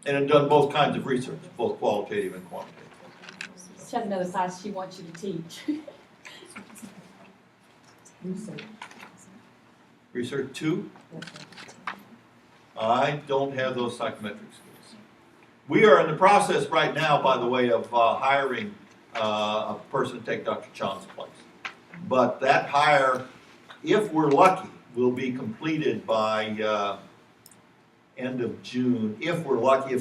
And I've done both kinds of research, both qualitative and quantitative. She has another class she wants you to teach. Research 2? I don't have those psychometric skills. We are in the process right now, by the way, of hiring a person to take Dr. Chan's place. But that hire, if we're lucky, will be completed by end of June, if we're lucky,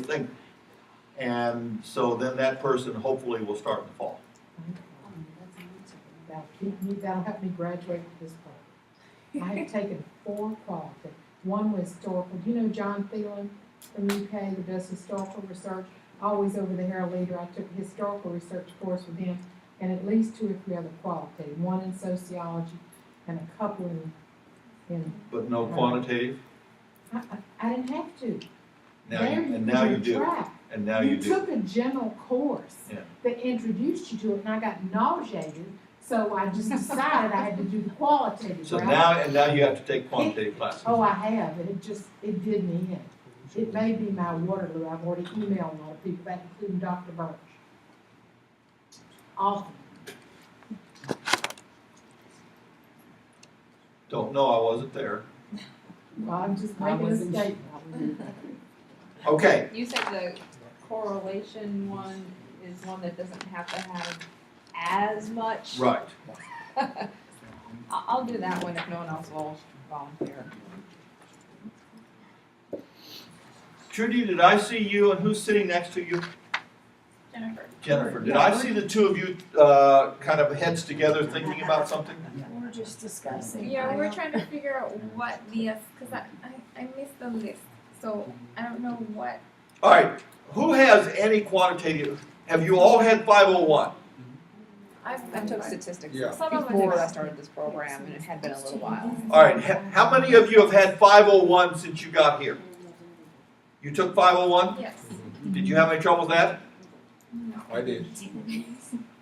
and so then that person hopefully will start in the fall. That'll help me graduate with this part. I have taken 4 qualitative. One was historical. Do you know John Thielen from UK who does historical research? Always over the Herald Leader. I took a historical research course with him, and at least 2 or 3 other qualitative. One in sociology and a couple in But no quantitative? I didn't have to. Now you do. And now you do. You took a general course that introduced you to it, and I got nauseated, so I just decided I had to do the qualitative. So right? now you have to take quantitative classes. Oh, I have, and it did me in. It may be my Waterloo. I've already emailed a lot of people, that including Dr. Birch. Often. Don't know, I wasn't there. Well, I'm just making a statement. Okay, You said the correlation one is one that doesn't have to have as much. right. I'll do that one if no one else will volunteer. Trudy, did I see you, and who's sitting next to you? Jennifer. Jennifer, did I see the 2 of you kind of heads together thinking about something? We're just discussing. Yeah, we're trying to figure out what because I missed the list, so I don't know what. All right, who has any quantitative, have you all had 501? I took statistics Yeah. before I started this program, and it had been a little while. All right, how many of you have had 501 since you got here? You took 501? Yes. Did you have any trouble with that? I did.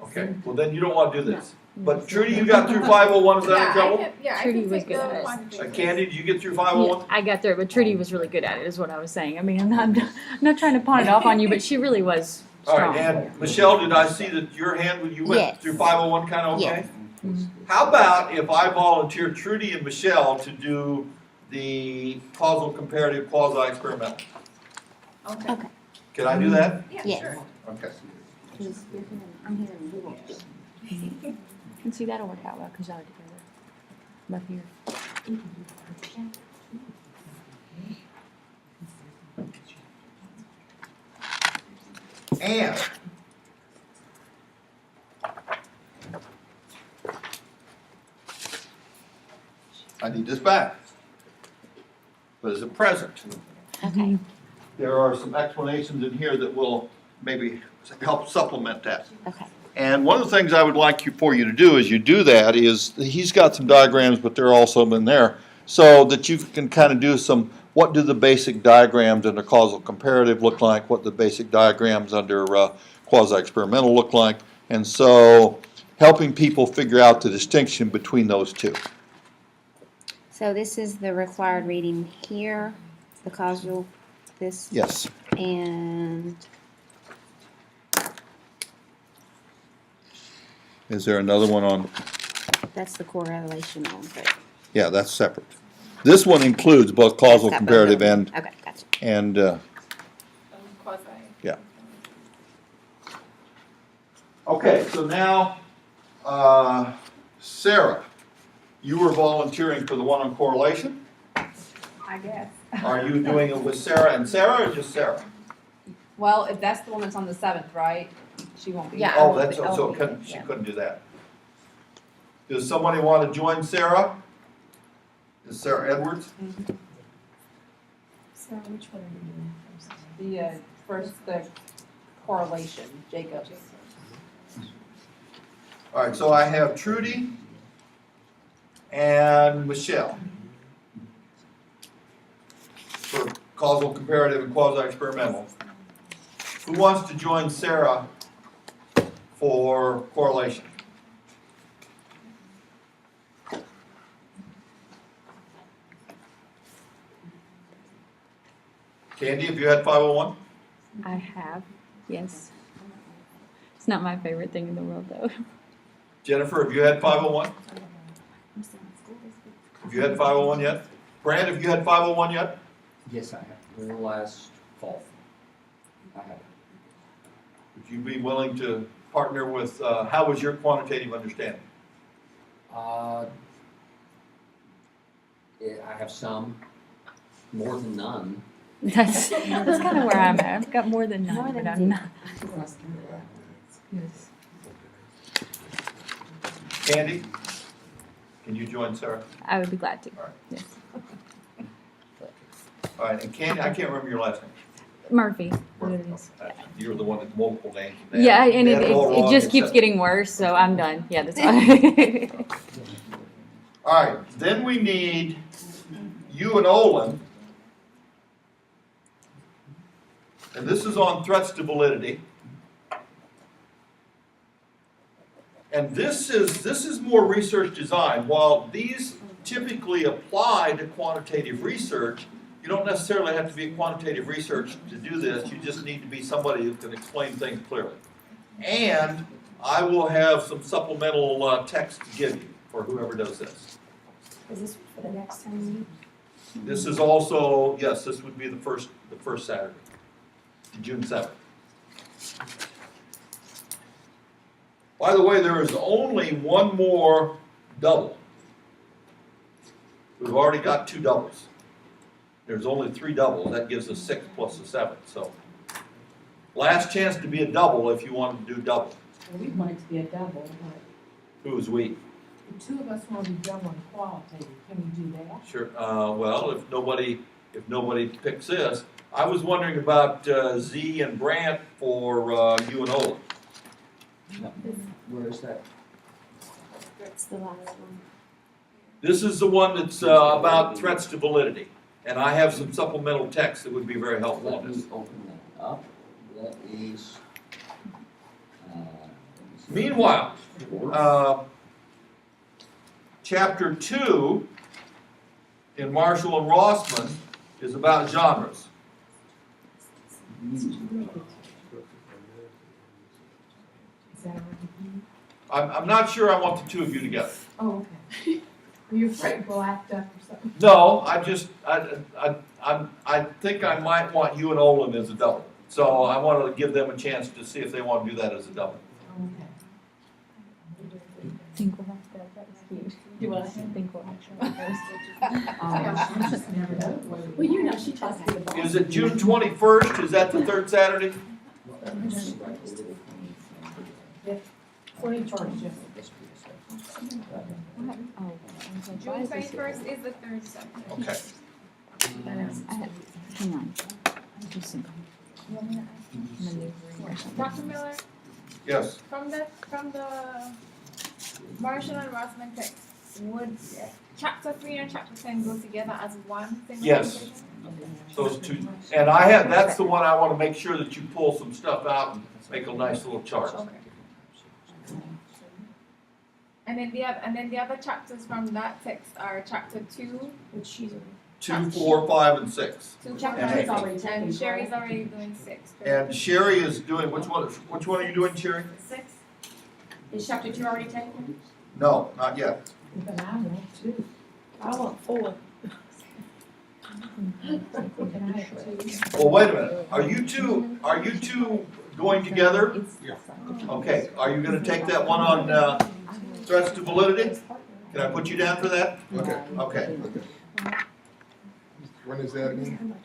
Okay, well then you don't want to do this. But Trudy, you got through 501 without any trouble? I Trudy can was take good the at it. quantitative. Candy, did you get through 501? I got there, but Trudy was really good at it, is what I was saying. I mean, I'm not trying to pawn it off on you, but she really was All strong. right, and Michelle, did I see that your hand, when you went Yes. through 501 kind of okay? Yes. How about if I volunteer Trudy and Michelle to do the causal comparative quasi-experimental? Okay. Can I do that? Yeah, Yes. sure. Okay. I'm hearing you won't. And see, that'll work out well, because y'all are together. Love here. And I need this back. But as a present, Okay. there are some explanations in here that will maybe help supplement that. Okay. And one of the things I would like for you to do as you do that is, he's got some diagrams, but they're also in there, so that you can kind of do some, what do the basic diagrams under causal comparative look like, what the basic diagrams under quasi-experimental look like, and so helping people figure out the distinction between those two. So this is the required reading here, the causal, this, Yes. and Is there another one on? that's the correlation on, but. Yeah, that's separate. This one includes both causal that's got both comparative of them. and Okay, gotcha. and Okay, so now, Sarah, you were volunteering for the one on correlation. I guess. Are you doing it with Sarah and Sarah or just Sarah? Well, if that's the one that's on the 7th, right? She won't be. Yeah. Oh, won't that's, be- I so won't be couldn't, she there, yeah. couldn't do that. Does somebody want to join Sarah? Is Sarah Edwards? So which one are you doing first? The, first, the correlation, Jacobs. All right, so I have Trudy and Michelle for causal, comparative, and quasi-experimental. Who wants to join Sarah for correlation? Candy, have you had 501? I have, yes. It's not my favorite thing in the world, though. Jennifer, have you had 501? Have you had 501 yet? Brad, have you had 501 yet? Yes, I have. The last fall. I have. Would you be willing to partner with, how was your quantitative understanding? I have some, more than none. That's kind of where I'm at. I've got more than none, but I'm not. Yes. Candy, can you join Sarah? I would be glad to. All right. Yes. All right, and Candy, I can't remember your last name. Murphy. What it is. You're the one that's multiple names. Yeah, and They had all it wrong just keeps except- getting worse, so I'm done. Yeah, that's fine. All right, then we need you and Olin. And this is on threats to validity. And this is more research design. While these typically apply to quantitative research, you don't necessarily have to be a quantitative research to do this. You just need to be somebody who can explain things clearly. And I will have some supplemental text to give you for whoever does this. Is this for the next time? This is also, yes, this would be the first Saturday, June 7th. By the way, there is only one more double. We've already got 2 doubles. There's only 3 doubles. That gives us 6 plus a 7. So, last chance to be a double if you want to do double. Well, we want it to be a double, but Who's we? the two of us want to be double and qualitative. Can we do that? Sure. Well, if nobody picks this, I was wondering about Z and Brant for you and Olin. Where is that? That's the last one. This is the one that's about threats to validity, and I have some supplemental text that would be very helpful Let on me this. open that up. That is. Meanwhile, Chapter 2 in Marshall and Rossman is about genres. Is that right? I'm not sure I want the 2 of you together. Oh, okay. Are you afraid we'll act up or something? No, I think I might want you and Olin as a double. So I wanted to give them a chance to see if they want to do that as a double. Okay. think we'll have to, that was cute. Do what? I think we'll have I just never know. Well, you know, she tries to be the boss. Is it June 21st? Is that the 3rd Saturday? What are you charging, Jeff? Oh, June 21st is the third Saturday. Okay. hang on. Just a maneuvering or something. Dr. Miller, Yes. from the Marshall and Rossman text, would chapter 3 and chapter 10 go together as one single Yes. conversation? Those 2. And that's the one I want to make sure that you pull some stuff out and make a nice little chart. Okay. And then the other chapters from that text are chapter 2, which she's 2, 4, 5, and 6. chapter And 2 eight. is already taken. And Sherry's already doing 6. And Sherry is doing, which one are you doing, Sherry? 6? Is chapter 2 already taken? No, not yet. But I want to. I want 4. Can I have two? Well, wait a minute. Are you two going together? Yeah. Okay, are you gonna take that one on, threats to validity? Can I put you down for that? Okay. Okay, When is that again?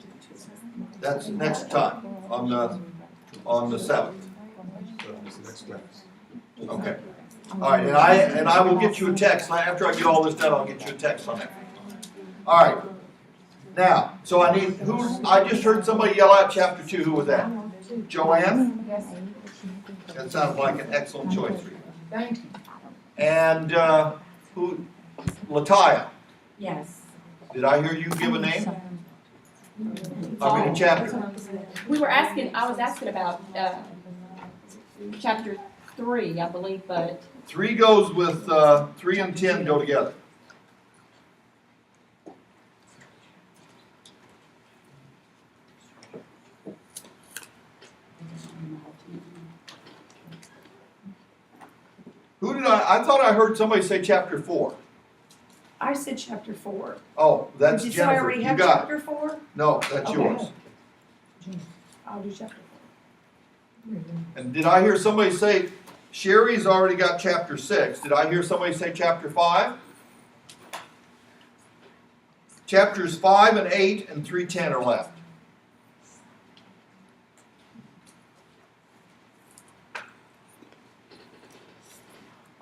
that's next time, on the 7th. So it's next class. Okay. All right, and I will get you a text, after I get all this done, I'll get you a text on that. All right. Now, so I just heard somebody yell out chapter 2, who was that? Joanne? Yes, That sounds like an excellent choice for you. thank you. And, who, Lataya, Yes. did I hear you give a name? I mean, a chapter. We were asking, I was asking about, chapter 3, I believe, but 3 goes with, 3 and 10 go together. Who did I thought I heard somebody say chapter 4. I said chapter 4. Oh, that's Did you say I Jennifer, already you have got it. chapter 4? No, that's Okay. yours. I'll do chapter 4. And did I hear somebody say, Sherry's already got chapter 6, did I hear somebody say chapter 5? Chapters 5 and 8 and 3:10 are left.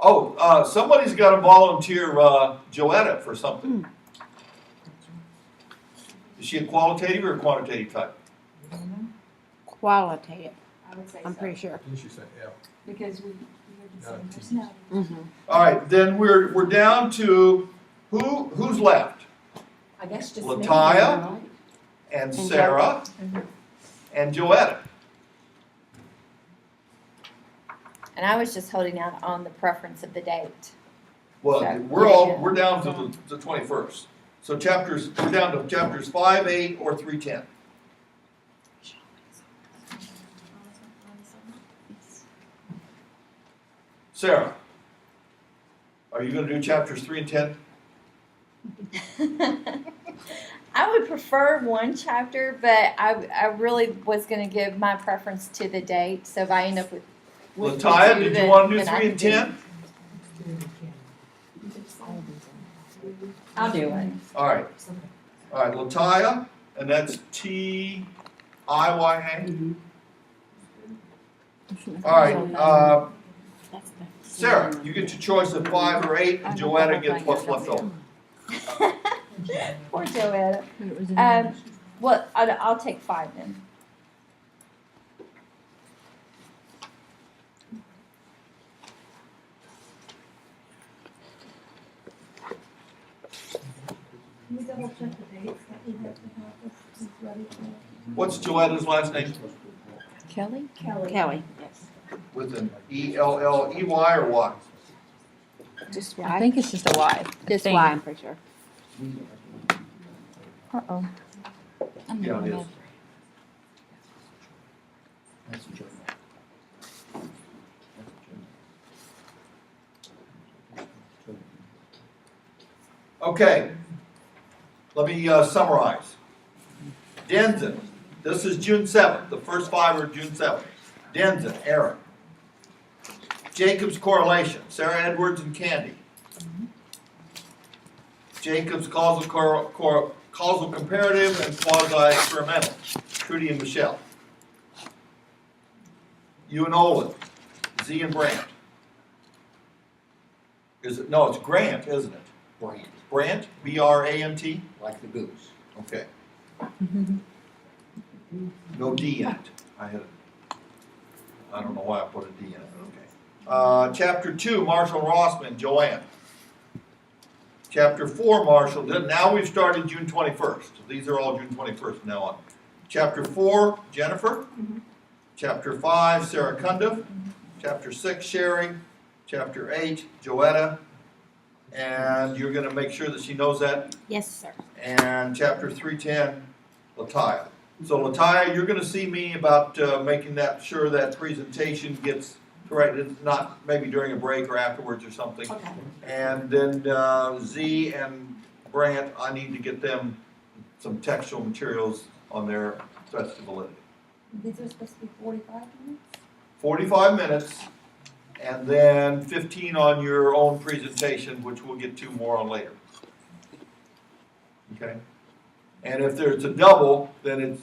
Oh, somebody's got to volunteer Joetta for something. Is she a qualitative or a quantitative type? Qualitative, I would say I'm pretty sure. I think she said L. because we Not were T. just saying All right, then we're down to who's left? I guess just me, Lataya? right? And Sarah and Joetta. And I was just holding out on the preference of the date. Well, So, we're down to the 21st. So we're down to chapters 5, 8, or 3:10. Sarah, are you gonna do chapters 3 and 10? I would prefer one chapter, but I really was going to give my preference to the date. So if I end up with Lataya, did you wanna do then I 3 and can do- 10? I'll do it. All right, Lataya, and that's Tiya. All right, Sarah, you get your choice of 5 or 8, and Joetta gets what's left over. Poor Joetta. Well, I'll take 5 then. Can we double check the dates that we have to have this ready for? What's Joetta's last name? Kelly? Kelly, yes. With an E-L-L-E-Y or what? Just I Y? think it's just a Y. Just thing. Y, I'm pretty sure. Uh-oh. Yeah, it is. Okay, let me summarize. Denson, this is June 7th. The first 5 are June 7th. Denson, Aaron. Jacob's correlation, Sarah Edwards and Candy. Jacob's causal comparative and quasi-experimental, Trudy and Michelle. You and Olin, Z and Brandt. No, it's Grant, isn't it? Brand, Brandt, B-R-A-N-T? like the goose. Okay. No D in it. I don't know why I put a D in it, okay. Chapter 2, Marshall Rossman, Joanne. Chapter 4, Marshall, now we've started June 21st. These are all June 21st from now on. Chapter 4, Jennifer. Chapter 5, Sarah Cundiff. Chapter 6, Sherry. Chapter 8, Joetta. And you're gonna make sure that she knows that. Yes, sir. And chapter 310, Lataya. So Lataya, you're gonna see me about making that sure that presentation gets corrected, not maybe during a break or afterwards or something. Okay. And then Z and Brandt, I need to get them some textual materials on their threats to validity. These are supposed to be 45 minutes? 45 minutes, and then 15 on your own presentation, which we'll get to more on later. Okay? And if there's a double, then it's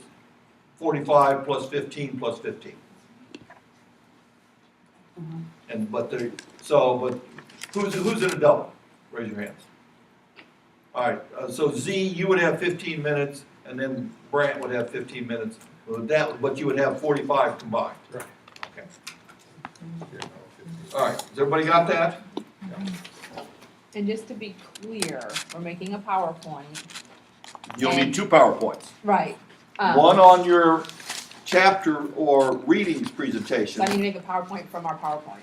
45 plus 15 plus 15. And but who's in a double? Raise your hands. All right. So Z, you would have 15 minutes, and then Brant would have 15 minutes. But you would have 45 combined. Right. Okay. All right. Has everybody got that? And just to be clear, we're making a PowerPoint. You'll need 2 PowerPoints. Right. One on your chapter or readings presentation. So I need to make a PowerPoint from our PowerPoint.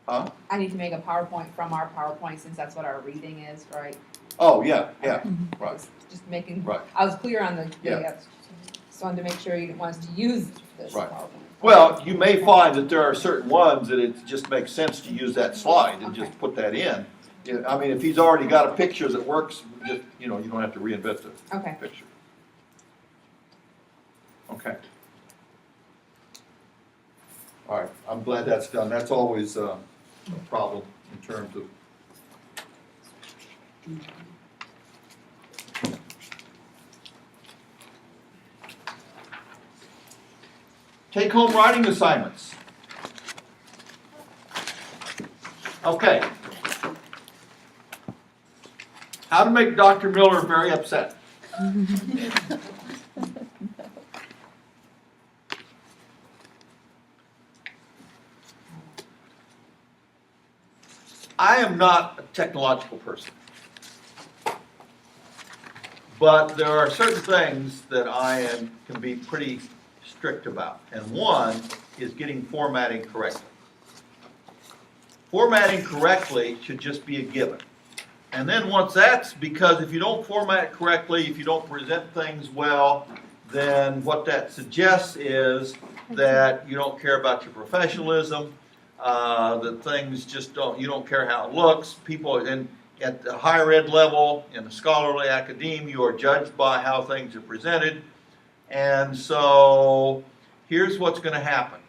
Huh? I need to make a PowerPoint from our PowerPoint since that's what our reading is, right? Oh, yeah, yeah, right. Just making, Right. I was clear on the, Yeah. yes. Just wanted to make sure you didn't want us to use this Right. PowerPoint. Well, you may find that there are certain ones that it just makes sense to use that slide and just put that in. Yeah, I mean, if he's already got a picture that works, just, you don't have to reinvent the Okay. picture. Okay. All right, I'm glad that's done. That's always a problem in terms of. Take-home writing assignments. Okay. How to make Dr. Miller very upset. I am not a technological person, but there are certain things that can be pretty strict about, and one is getting formatting correctly. Formatting correctly should just be a given. And then once that's, because if you don't format correctly, if you don't present things well, then what that suggests is that you don't care about your professionalism, that things just you don't care how it looks. People at the higher ed level, in the scholarly academe, you are judged by how things are presented. And so here's what's going to happen.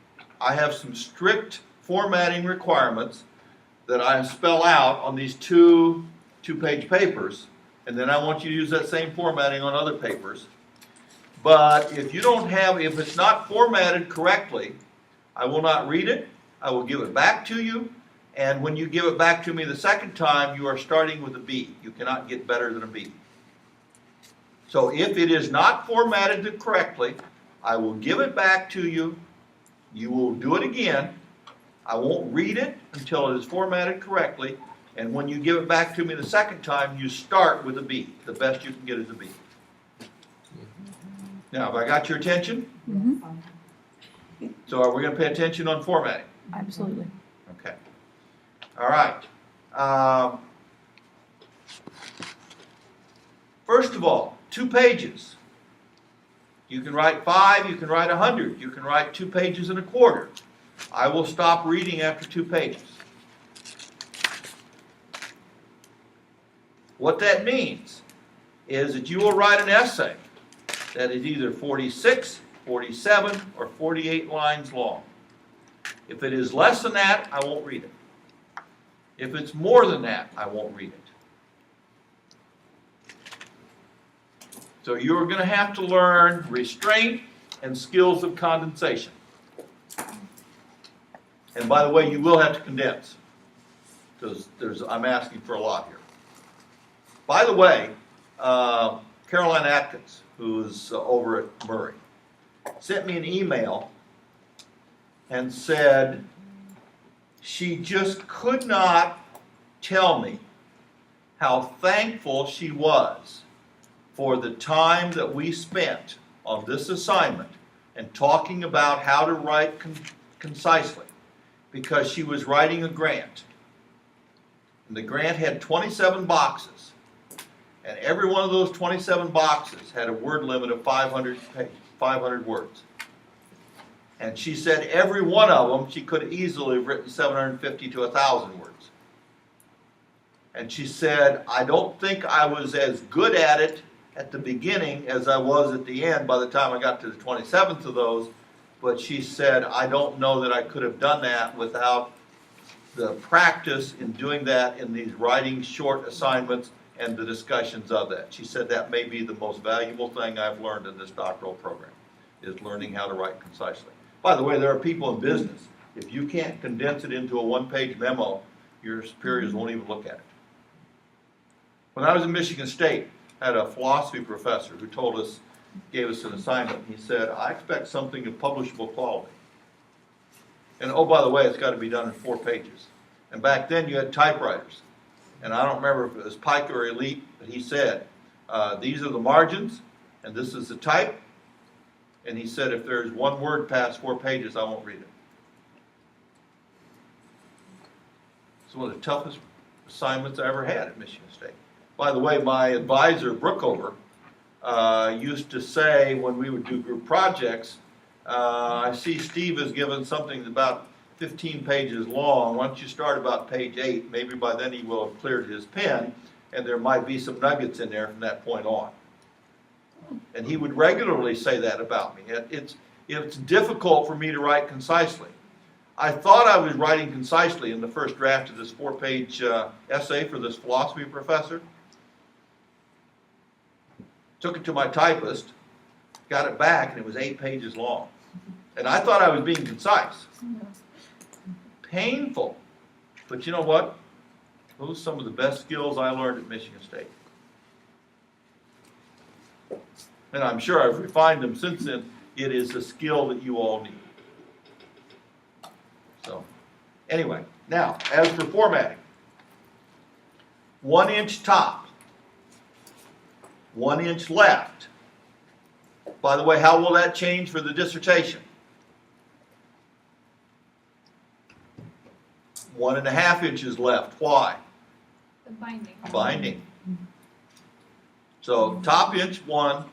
I have some strict formatting requirements that I spell out on these two-page papers, and then I want you to use that same formatting on other papers. But if it's not formatted correctly, I will not read it. I will give it back to you, and when you give it back to me the second time, you are starting with a B. You cannot get better than a B. So if it is not formatted correctly, I will give it back to you. You will do it again. I won't read it until it is formatted correctly, and when you give it back to me the second time, you start with a B. The best you can get is a B. Now, have I got your attention? Mm-hmm. So are we going to pay attention on formatting? Absolutely. Okay. All right. First of all, 2 pages. You can write 5, you can write 100, you can write 2 pages and a quarter. I will stop reading after 2 pages. What that means is that you will write an essay that is either 46, 47, or 48 lines long. If it is less than that, I won't read it. If it's more than that, I won't read it. So you're going to have to learn restraint and skills of condensation. And by the way, you will have to condense, because I'm asking for a lot here. By the way, Caroline Atkins, who's over at Murray, sent me an email and said she just could not tell me how thankful she was for the time that we spent on this assignment and talking about how to write concisely, because she was writing a grant. And the grant had 27 boxes. And every one of those 27 boxes had a word limit of 500 words. And she said every one of them she could easily have written 750 to 1,000 words. And she said, I don't think I was as good at it at the beginning as I was at the end by the time I got to the 27th of those, but she said, I don't know that I could have done that without the practice in doing that in these writing short assignments and the discussions of that. She said that may be the most valuable thing I've learned in this doctoral program, is learning how to write concisely. By the way, there are people in business, if you can't condense it into a one-page memo, your superiors won't even look at it. When I was in Michigan State, I had a philosophy professor who told us, gave us an assignment. He said, I expect something of publishable quality. And oh, by the way, it's got to be done in 4 pages. And back then you had typewriters. And I don't remember if it was Pike or Elite, but he said, these are the margins, and this is the type. And he said, if there's one word past 4 pages, I won't read it. It's one of the toughest assignments I ever had at Michigan State. By the way, my advisor, Brookover, used to say when we would do group projects, I see Steve has given something about 15 pages long. Once you start about page 8, maybe by then he will have cleared his pen, and there might be some nuggets in there from that point on. And he would regularly say that about me. It's difficult for me to write concisely. I thought I was writing concisely in the first draft of this 4-page essay for this philosophy professor. Took it to my typist, got it back, and it was 8 pages long. And I thought I was being concise. Painful. But you know what? Those are some of the best skills I learned at Michigan State. And I'm sure I've refined them since then. It is a skill that you all need. So, anyway, now, as for formatting, 1 inch top, 1 inch left. By the way, how will that change for the dissertation? 1.5 inches left. Why? The binding. Binding. So top inch 1,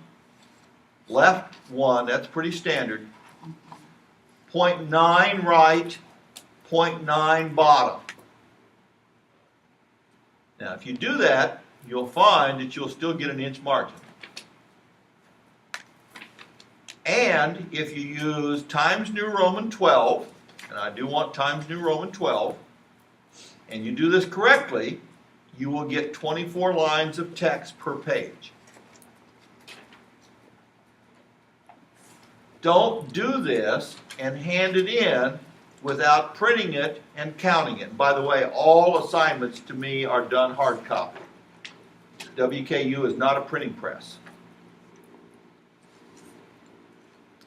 left 1, that's pretty standard. 0.9 right, 0.9 bottom. Now if you do that, you'll find that you'll still get an inch margin. And if you use Times New Roman 12, and I do want Times New Roman 12, and you do this correctly, you will get 24 lines of text per page. Don't do this and hand it in without printing it and counting it. By the way, all assignments to me are done hard copy. WKU is not a printing press.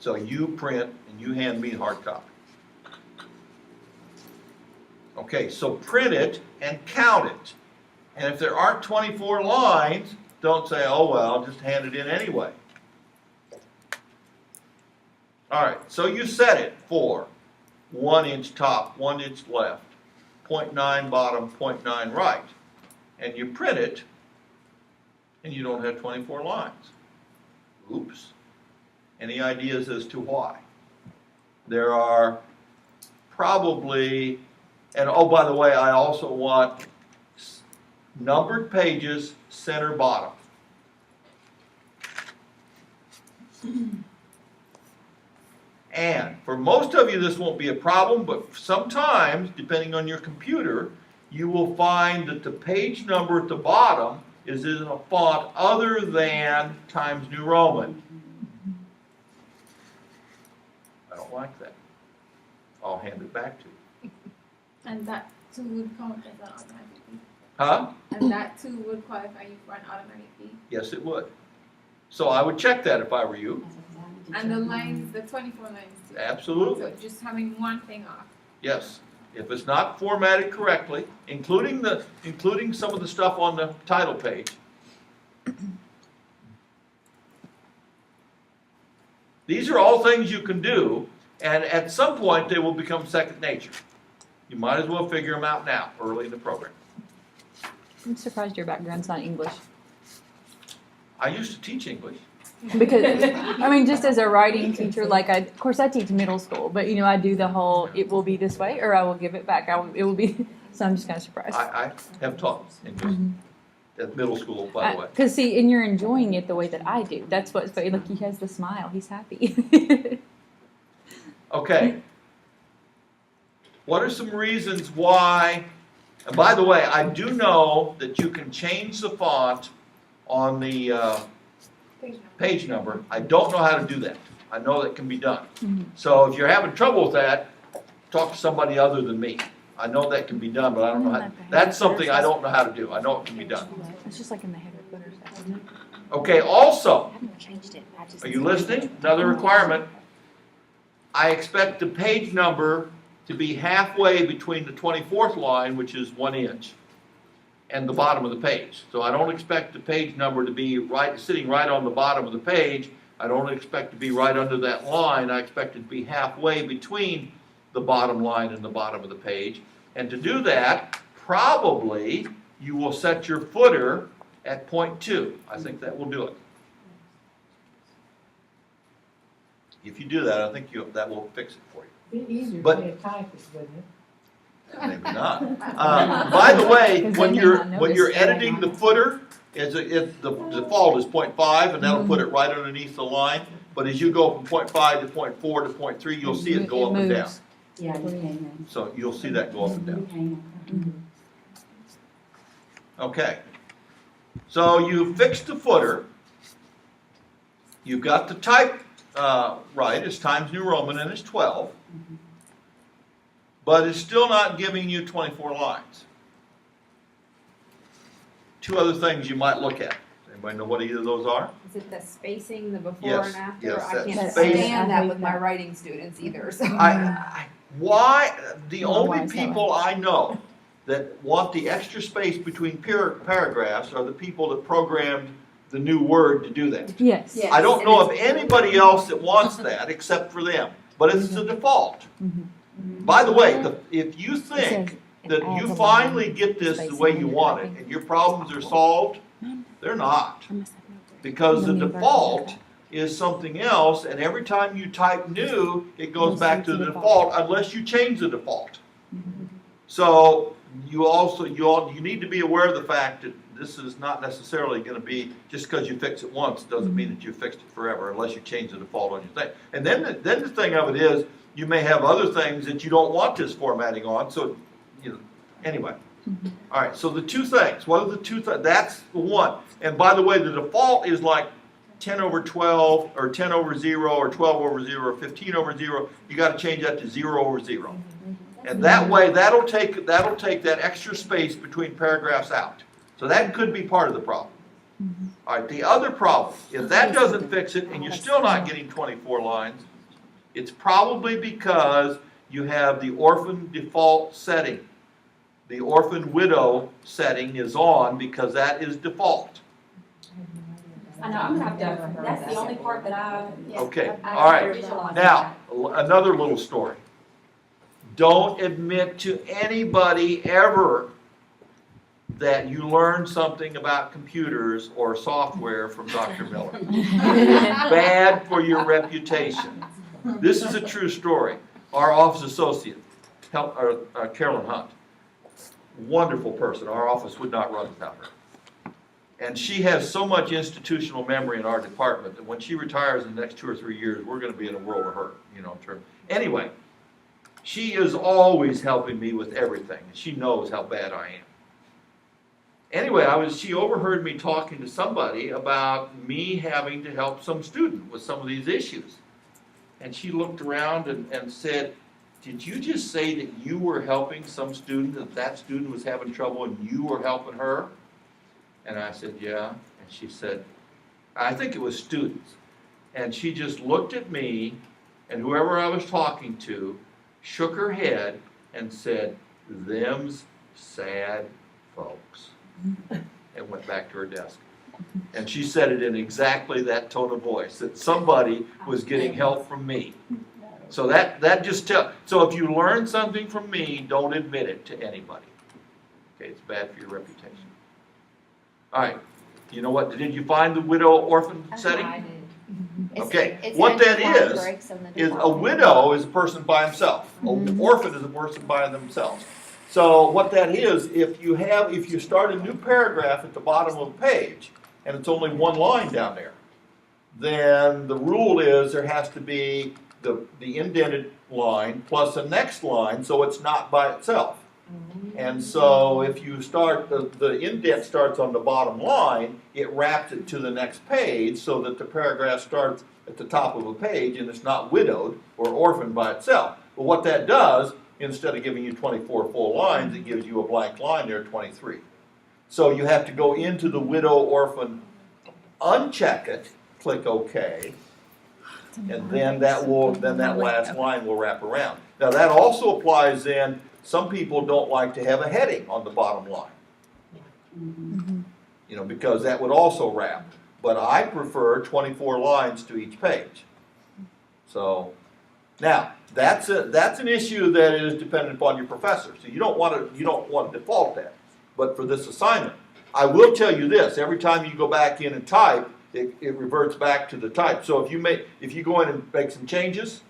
So you print and you hand me hard copy. Okay, so print it and count it. And if there aren't 24 lines, don't say, oh well, just hand it in anyway. All right, so you set it for 1 inch top, 1 inch left, 0.9 bottom, 0.9 right. And you print it, and you don't have 24 lines. Oops. Any ideas as to why? There are probably, and oh, by the way, I also want numbered pages, center bottom. And for most of you, this won't be a problem, but sometimes, depending on your computer, you will find that the page number at the bottom is in a font other than Times New Roman. I don't like that. I'll hand it back to you. And that too would count as an automatic fee. Huh? And that too would qualify you for an automatic fee. Yes, it would. So I would check that if I were you. And the lines, the 24 lines too. Absolutely. So just having one thing off. Yes. If it's not formatted correctly, including some of the stuff on the title page. These are all things you can do, and at some point they will become second nature. You might as well figure them out now, early in the program. I'm surprised your background's not English. I used to teach English. Because, I mean, just as a writing teacher, like of course I teach middle school, but I do the whole, it will be this way, or I will give it back. It will be, so I'm just kind of surprised. I have taught English at middle school, by the way. Because see, and you're enjoying it the way that I do. That's what's funny. Look, he has the smile. He's happy. Okay. What are some reasons why, and by the way, I do know that you can change the font on the page number. I don't know how to do that. I know that can be done. So if you're having trouble with that, talk to somebody other than me. I know that can be done, but I don't know how. That's something I don't know how to do. I know it can be done. It's just like in the header footer section. Okay, also, I haven't changed it. I just. are you listening? Another requirement. I expect the page number to be halfway between the 24th line, which is 1 inch, and the bottom of the page. So I don't expect the page number to be sitting right on the bottom of the page. I don't expect to be right under that line. I expect it to be halfway between the bottom line and the bottom of the page. And to do that, probably you will set your footer at 0.2. I think that will do it. If you do that, I think that will fix it for you. Be easier But- to be a typist, wouldn't it? Maybe not. By the way, 'Cause when they may you're not when you're notice that. editing the footer, the default is 0.5, and that'll put it right underneath the line. But as you go from 0.5 to 0.4 to 0.3, you'll see it go up and down. moves. Yeah, you can. So you'll see that go up and down. Okay. So you fixed the footer. You've got the type right. It's Times New Roman and it's 12. But it's still not giving you 24 lines. Two other things you might look at. Anybody know what either of those are? Is it the spacing, the before Yes, and after? yes, I that's can't spacing. stand that with my writing students either, so. Why, the Well, why only is that people I know that want the extra space between paragraphs are the people that programmed the new Word to do that. Yes. Yeah. I don't know of anybody else that wants that except for them, but it's the default. By the way, if you think that you finally get this the way you want it and your problems are solved, they're not. Because the default is something else, and every time you type new, it goes back to the default unless you change the default. So you need to be aware of the fact that this is not necessarily going to be, just because you fix it once doesn't mean that you fixed it forever unless you change the default on your thing. And then the thing of it is, you may have other things that you don't want this formatting on, so, anyway. All right, so the two things, what are the two things? That's the one. And by the way, the default is like 10 over 12, or 10 over 0, or 12 over 0, or 15 over 0. You got to change that to 0 over 0. And that way, that'll take that extra space between paragraphs out. So that could be part of the problem. All right, the other problem, if that doesn't fix it and you're still not getting 24 lines, it's probably because you have the orphan default setting. The orphan widow setting is on because that is default. I know, I'm gonna have to, that's the only part that I. Okay, I all right. visualize Now, another little story. Don't admit to anybody ever that you learned something about computers or software from Dr. Miller. Bad for your reputation. This is a true story. Our office associate, Carolyn Hunt, wonderful person. Our office would not run without her. And she has so much institutional memory in our department that when she retires in the next 2 or 3 years, we're going to be in a world of hurt, in terms. Anyway, she is always helping me with everything. She knows how bad I am. Anyway, she overheard me talking to somebody about me having to help some student with some of these issues. And she looked around and said, "Did you just say that you were helping some student, that student was having trouble and you were helping her?" And I said, "Yeah." And she said, I think it was students. And she just looked at me, and whoever I was talking to shook her head and said, "Them's sad folks," and went back to her desk. And she said it in exactly that tone of voice, that somebody was getting help from me. So that just so if you learn something from me, don't admit it to anybody. Okay, it's bad for your reputation. All right, you know what? Did you find the widow orphan setting? Okay, what that is a widow is a person by himself. An orphan is a person by themselves. So what that is, if you start a new paragraph at the bottom of the page, and it's only one line down there, then the rule is there has to be the indented line plus the next line, so it's not by itself. And so if you start, the indent starts on the bottom line, it wraps it to the next page so that the paragraph starts at the top of a page and it's not widowed or orphaned by itself. But what that does, instead of giving you 24 full lines, it gives you a blank line there, 23. So you have to go into the widow orphan, uncheck it, click OK, and then that last line will wrap around. Now that also applies then, some people don't like to have a heading on the bottom line. You know, because that would also wrap. But I prefer 24 lines to each page. So now that's an issue that is dependent upon your professor. So you don't want to default that. But for this assignment, I will tell you this: every time you go back in and type, it reverts back to the type. So if you go in and make some changes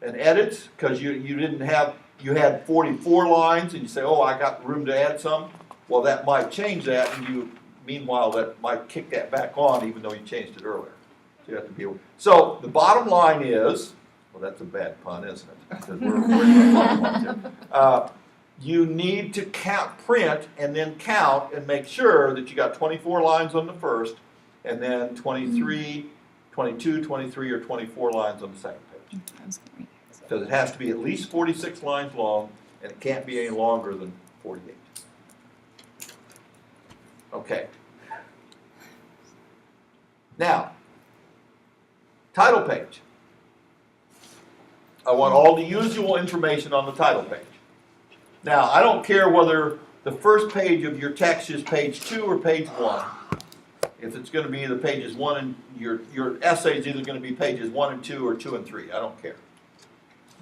and edits because you had 44 lines and you say, oh, I got room to add some. Well, that might change that, and meanwhile, that might kick that back on even though you changed it earlier. So you have to be aware. So the bottom line is, well, that's a bad pun, isn't it? Because we're the bottom line too. You need to print and then count and make sure that you got 24 lines on the first, and then 23, 22, 23, or 24 lines on the second page. Because it has to be at least 46 lines long, and it can't be any longer than 48. Okay. Now, title page. I want all the usual information on the title page. Now, I don't care whether the first page of your text is page 2 or page 1. If it's going to be the pages 1 and your essay is either going to be pages 1 and 2 or 2 and 3. I don't care.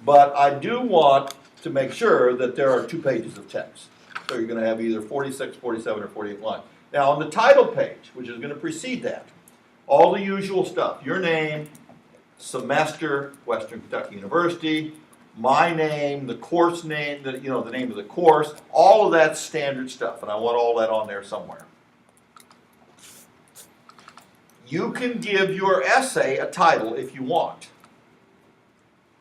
But I do want to make sure that there are 2 pages of text. So you're going to have either 46, 47, or 48 lines. Now on the title page, which is going to precede that, all the usual stuff, your name, semester, Western Kentucky University, my name, the course name, the name of the course, all of that standard stuff, and I want all that on there somewhere. You can give your essay a title if you want.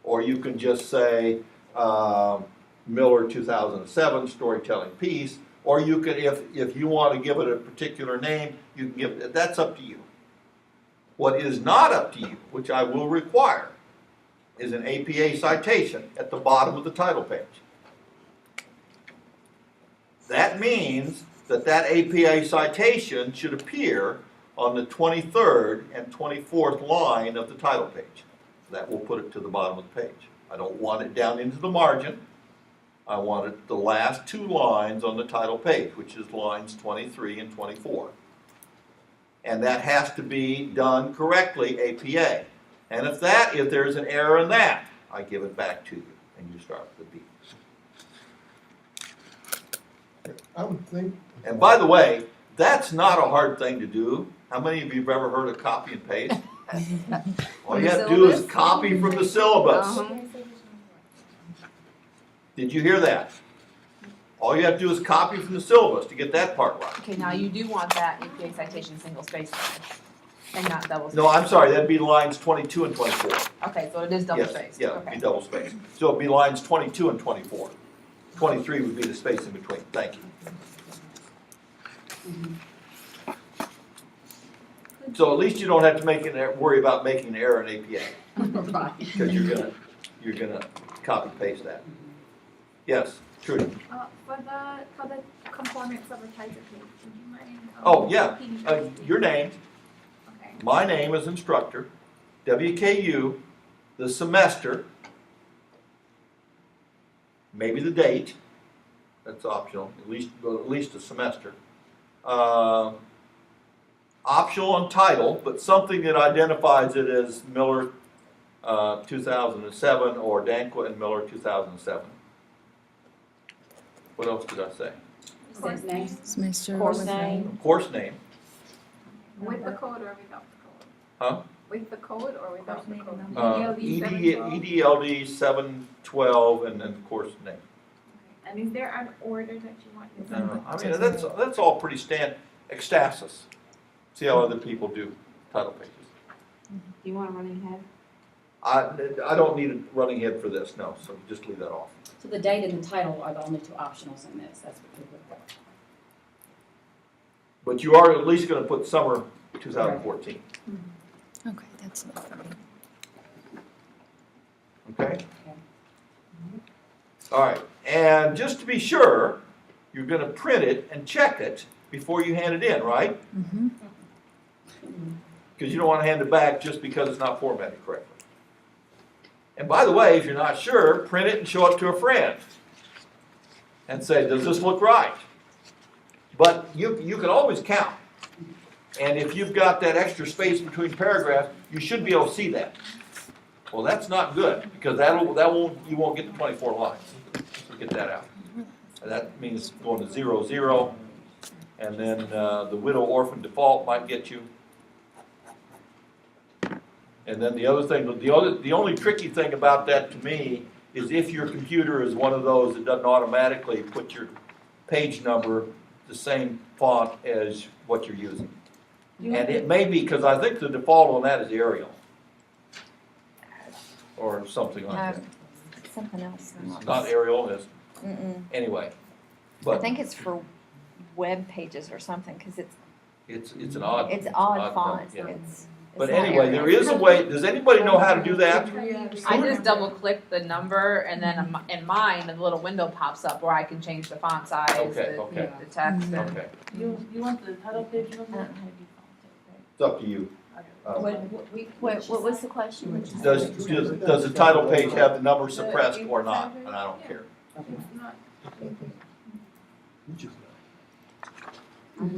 Or you can just say Miller 2007 storytelling piece. Or you can, if you want to give it a particular name, you can give it. That's up to you. What is not up to you, which I will require, is an APA citation at the bottom of the title page. That means that APA citation should appear on the 23rd and 24th line of the title page. That will put it to the bottom of the page. I don't want it down into the margin. I want it the last 2 lines on the title page, which is lines 23 and 24. And that has to be done correctly, APA. And if there's an error in that, I give it back to you, and you start with the B. I would think. And by the way, that's not a hard thing to do. How many of you have ever heard of copy and paste? All you have to do is copy from the syllabus. Did you hear that? All you have to do is copy from the syllabus to get that part right. Okay, now you do want that APA citation single space and not double space. No, I'm sorry, that'd be lines 22 and 24. Okay, so it is double Yes, spaced. yeah, it'd Okay. be double spaced. So it'd be lines 22 and 24. 23 would be the space in between. Thank you. So at least you don't have to worry about making an error in APA. Because you're gonna copy paste that. Yes, Trudy. For the conformance of a title page, would you mind? Oh, yeah. repeating Your name, Okay. my name as instructor, WKU, the semester, maybe the date, that's optional, at least a semester. Optional on title, but something that identifies it as Miller 2007 or Danqua and Miller 2007. What else did I say? Course name. Semester. Course name. Course name. With the code or without the code? Huh? With the code or without the code? EDLD 712 and then course name. And is there an order that you want? I mean, that's all pretty ecstasis. See how other people do title pages. Do you want to run ahead? I don't need a running head for this, no, so just leave that off. So the date and the title are the only two optionals in this, that's what we look for. But you are at least gonna put summer 2014, Okay, that's enough for me. okay? All right, and just to be sure, you're gonna print it and check it before you hand it in, right? Mm-hmm. Because you don't want to hand it back just because it's not formatted correctly. And by the way, if you're not sure, print it and show it to a friend. And say, does this look right? But you can always count. And if you've got that extra space between paragraphs, you should be able to see that. Well, that's not good, because you won't get the 24 lines. So get that out. And that means going to 0, 0, and then the widow orphan default might get you. And then the other thing, the only tricky thing about that to me is if your computer is one of those that doesn't automatically put your page number the same font as what you're using. And it may be, because I think the default on that is Arial. Or something like that. Something else. Not Arial, it's, Mm-mm. anyway. I But think it's for web pages or something, because it's an odd. it's odd fonts. yeah. It's But not anyway, Arial. there is a way, does anybody know how to do that? I just double click the number and then in mine, a little window pops up where I can change the font size, Okay, the, okay. the text. And Okay, You want the title page I number? don't know how to default it's up to you. it. What was the question? Does the title page have the number suppressed or not? And I don't care. I just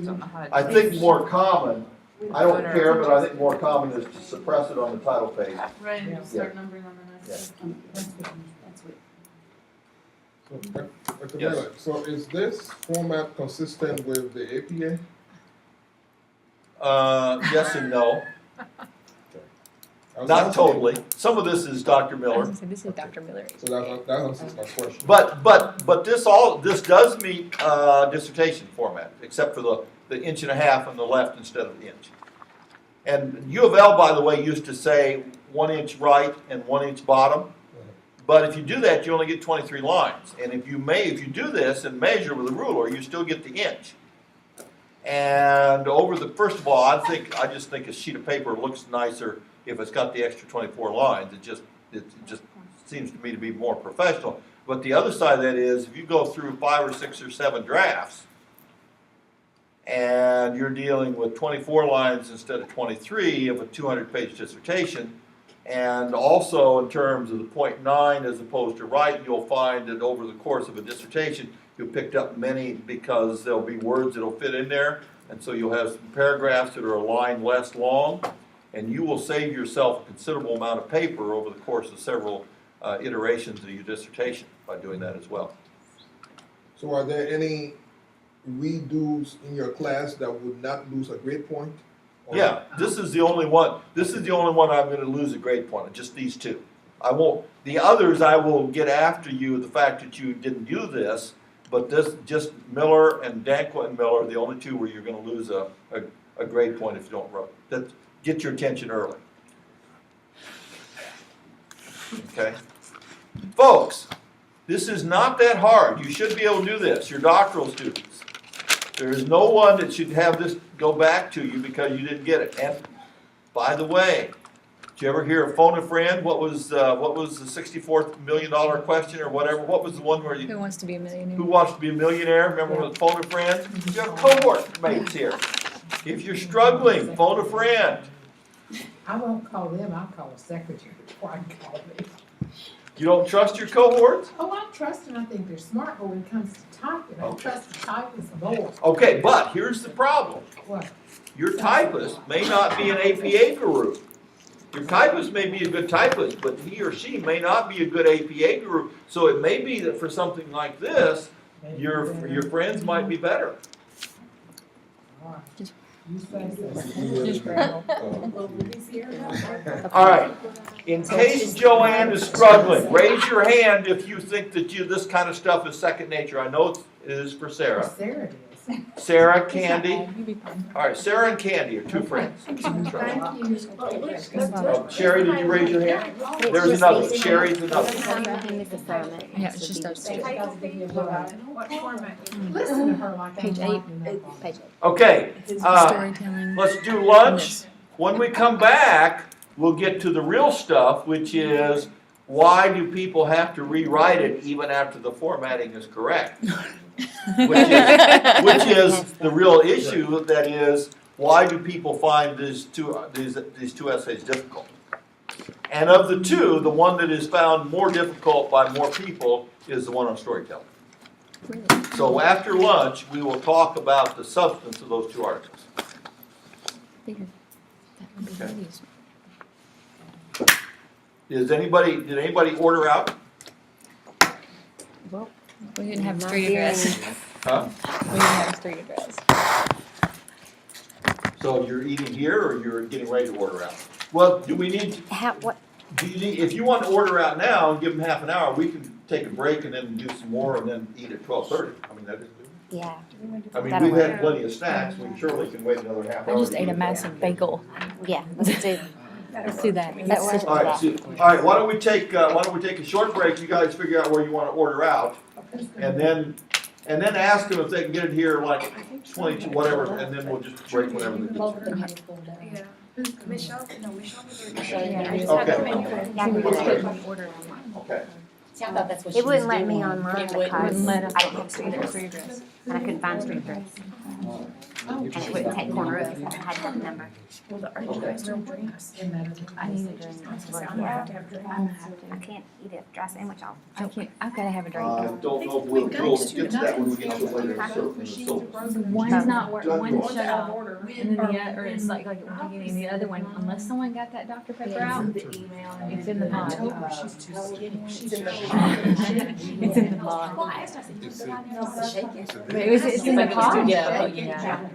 don't know how to I think change. more common, I don't care, but I think more common is to suppress it on the title page. Right, and start numbering on the next. So, Dr. Yes. Miller, so is this format consistent with the APA? Yes and no, I was not asking. totally. Some of this is Dr. I was Miller. gonna say, this is Dr. Miller. So that answers my question. But this does meet dissertation format, except for the inch and a half on the left instead of the inch. And U of L, by the way, used to say 1 inch right and 1 inch bottom. But if you do that, you only get 23 lines. And if you do this and measure with a ruler, you still get the inch. And first of all, I just think a sheet of paper looks nicer if it's got the extra 24 lines. It just seems to me to be more professional. But the other side of that is, if you go through 5 or 6 or 7 drafts, and you're dealing with 24 lines instead of 23 of a 200-page dissertation, and also in terms of the 0.9 as opposed to right, you'll find that over the course of a dissertation, you've picked up many, because there'll be words that'll fit in there, and so you'll have some paragraphs that are a line less long, and you will save yourself a considerable amount of paper over the course of several iterations of your dissertation by doing that as well. So are there any redos in your class that would not lose a grade point? Or- Yeah, this is the only one. This is the only one I'm going to lose a grade point on. Just these two. I won't. The others I will get after you the fact that you didn't do this. But this, just Miller and Danqua and Miller are the only two where you're going to lose a grade point if you don't write. That get your attention early. Okay, folks. This is not that hard. You should be able to do this. Your doctoral students. There is no one that should have this go back to you because you didn't get it. And by the way, did you ever hear of phone a friend? What was the $64 million question or whatever? What was the one where Who wants to be a millionaire? who wants to be a millionaire? Remember with phone a friend? You have cohort mates here. If you're struggling, phone a friend. I won't call them, I'll call a secretary before I call them. You don't trust your cohorts? Oh, I trust them, I think they're smart, but when it comes to typing, I trust the typist more. Okay, but here's the problem. What? Your typist may not be an APA guru. Your typist may be a good typist, but he or she may not be a good APA guru. So it may be that for something like this, your friends might be better. All right. You say Just so. All right. In case Joanne is struggling, raise your hand if you think that this kind of stuff is second nature. I know it is for Sarah. Sarah it is. Sarah, Candy. You'll be fine. All right, Sarah and Candy are two friends. Thank you. Sherry, did you raise your hand? There's another one. Sherry's another one. Yeah, it's just those two. What format? Listen to her like I'm Page 8. marking up. Page Okay, storytelling. let's do lunch. When we come back, we'll get to the real stuff, which is why do people have to rewrite it even after the formatting is correct? Which is the real issue, that is, why do people find these two essays difficult? And of the two, the one that is found more difficult by more people is the one on storytelling. So after lunch, we will talk about the substance of those two articles. Okay. Did anybody order out? We didn't have a street address. Huh? We didn't have a street address. So you're eating here or you're getting ready to order out? Well, do we need, if you want to order out now and give them half an hour, we can take a break and then do some more and then eat at 12:30. I mean, that is, Yeah. I mean, we've had plenty of snacks, we surely can wait another half hour. I just to ate eat a it. massive bagel. Yeah, let's do. Let's do that. That works. All right, why don't we take a short break, you guys figure out where you want to order out, and then ask them if they can get it here like 22, whatever, and then we'll just break whatever. Yeah. Michelle, no, Michelle was there. Okay. See, I thought that's what It she was wouldn't let doing. me online It because wouldn't let us I didn't have see street their address. street address. And I couldn't find street address. And it wouldn't take corner of, I had that number. I need a drink. I can't eat a dry sandwich off. I can't, I've gotta have a drink. Don't know if we'll get to that when we get to it later. One's not working, one's shut off, and then the other, or it's like and the other one, unless someone got that Dr. Pepper out, it's in the pot. She's too skinny. She's It's in the pot. Well, I asked her, I said, "So why didn't you shake it?" But it's in the pot? Yeah. Yeah.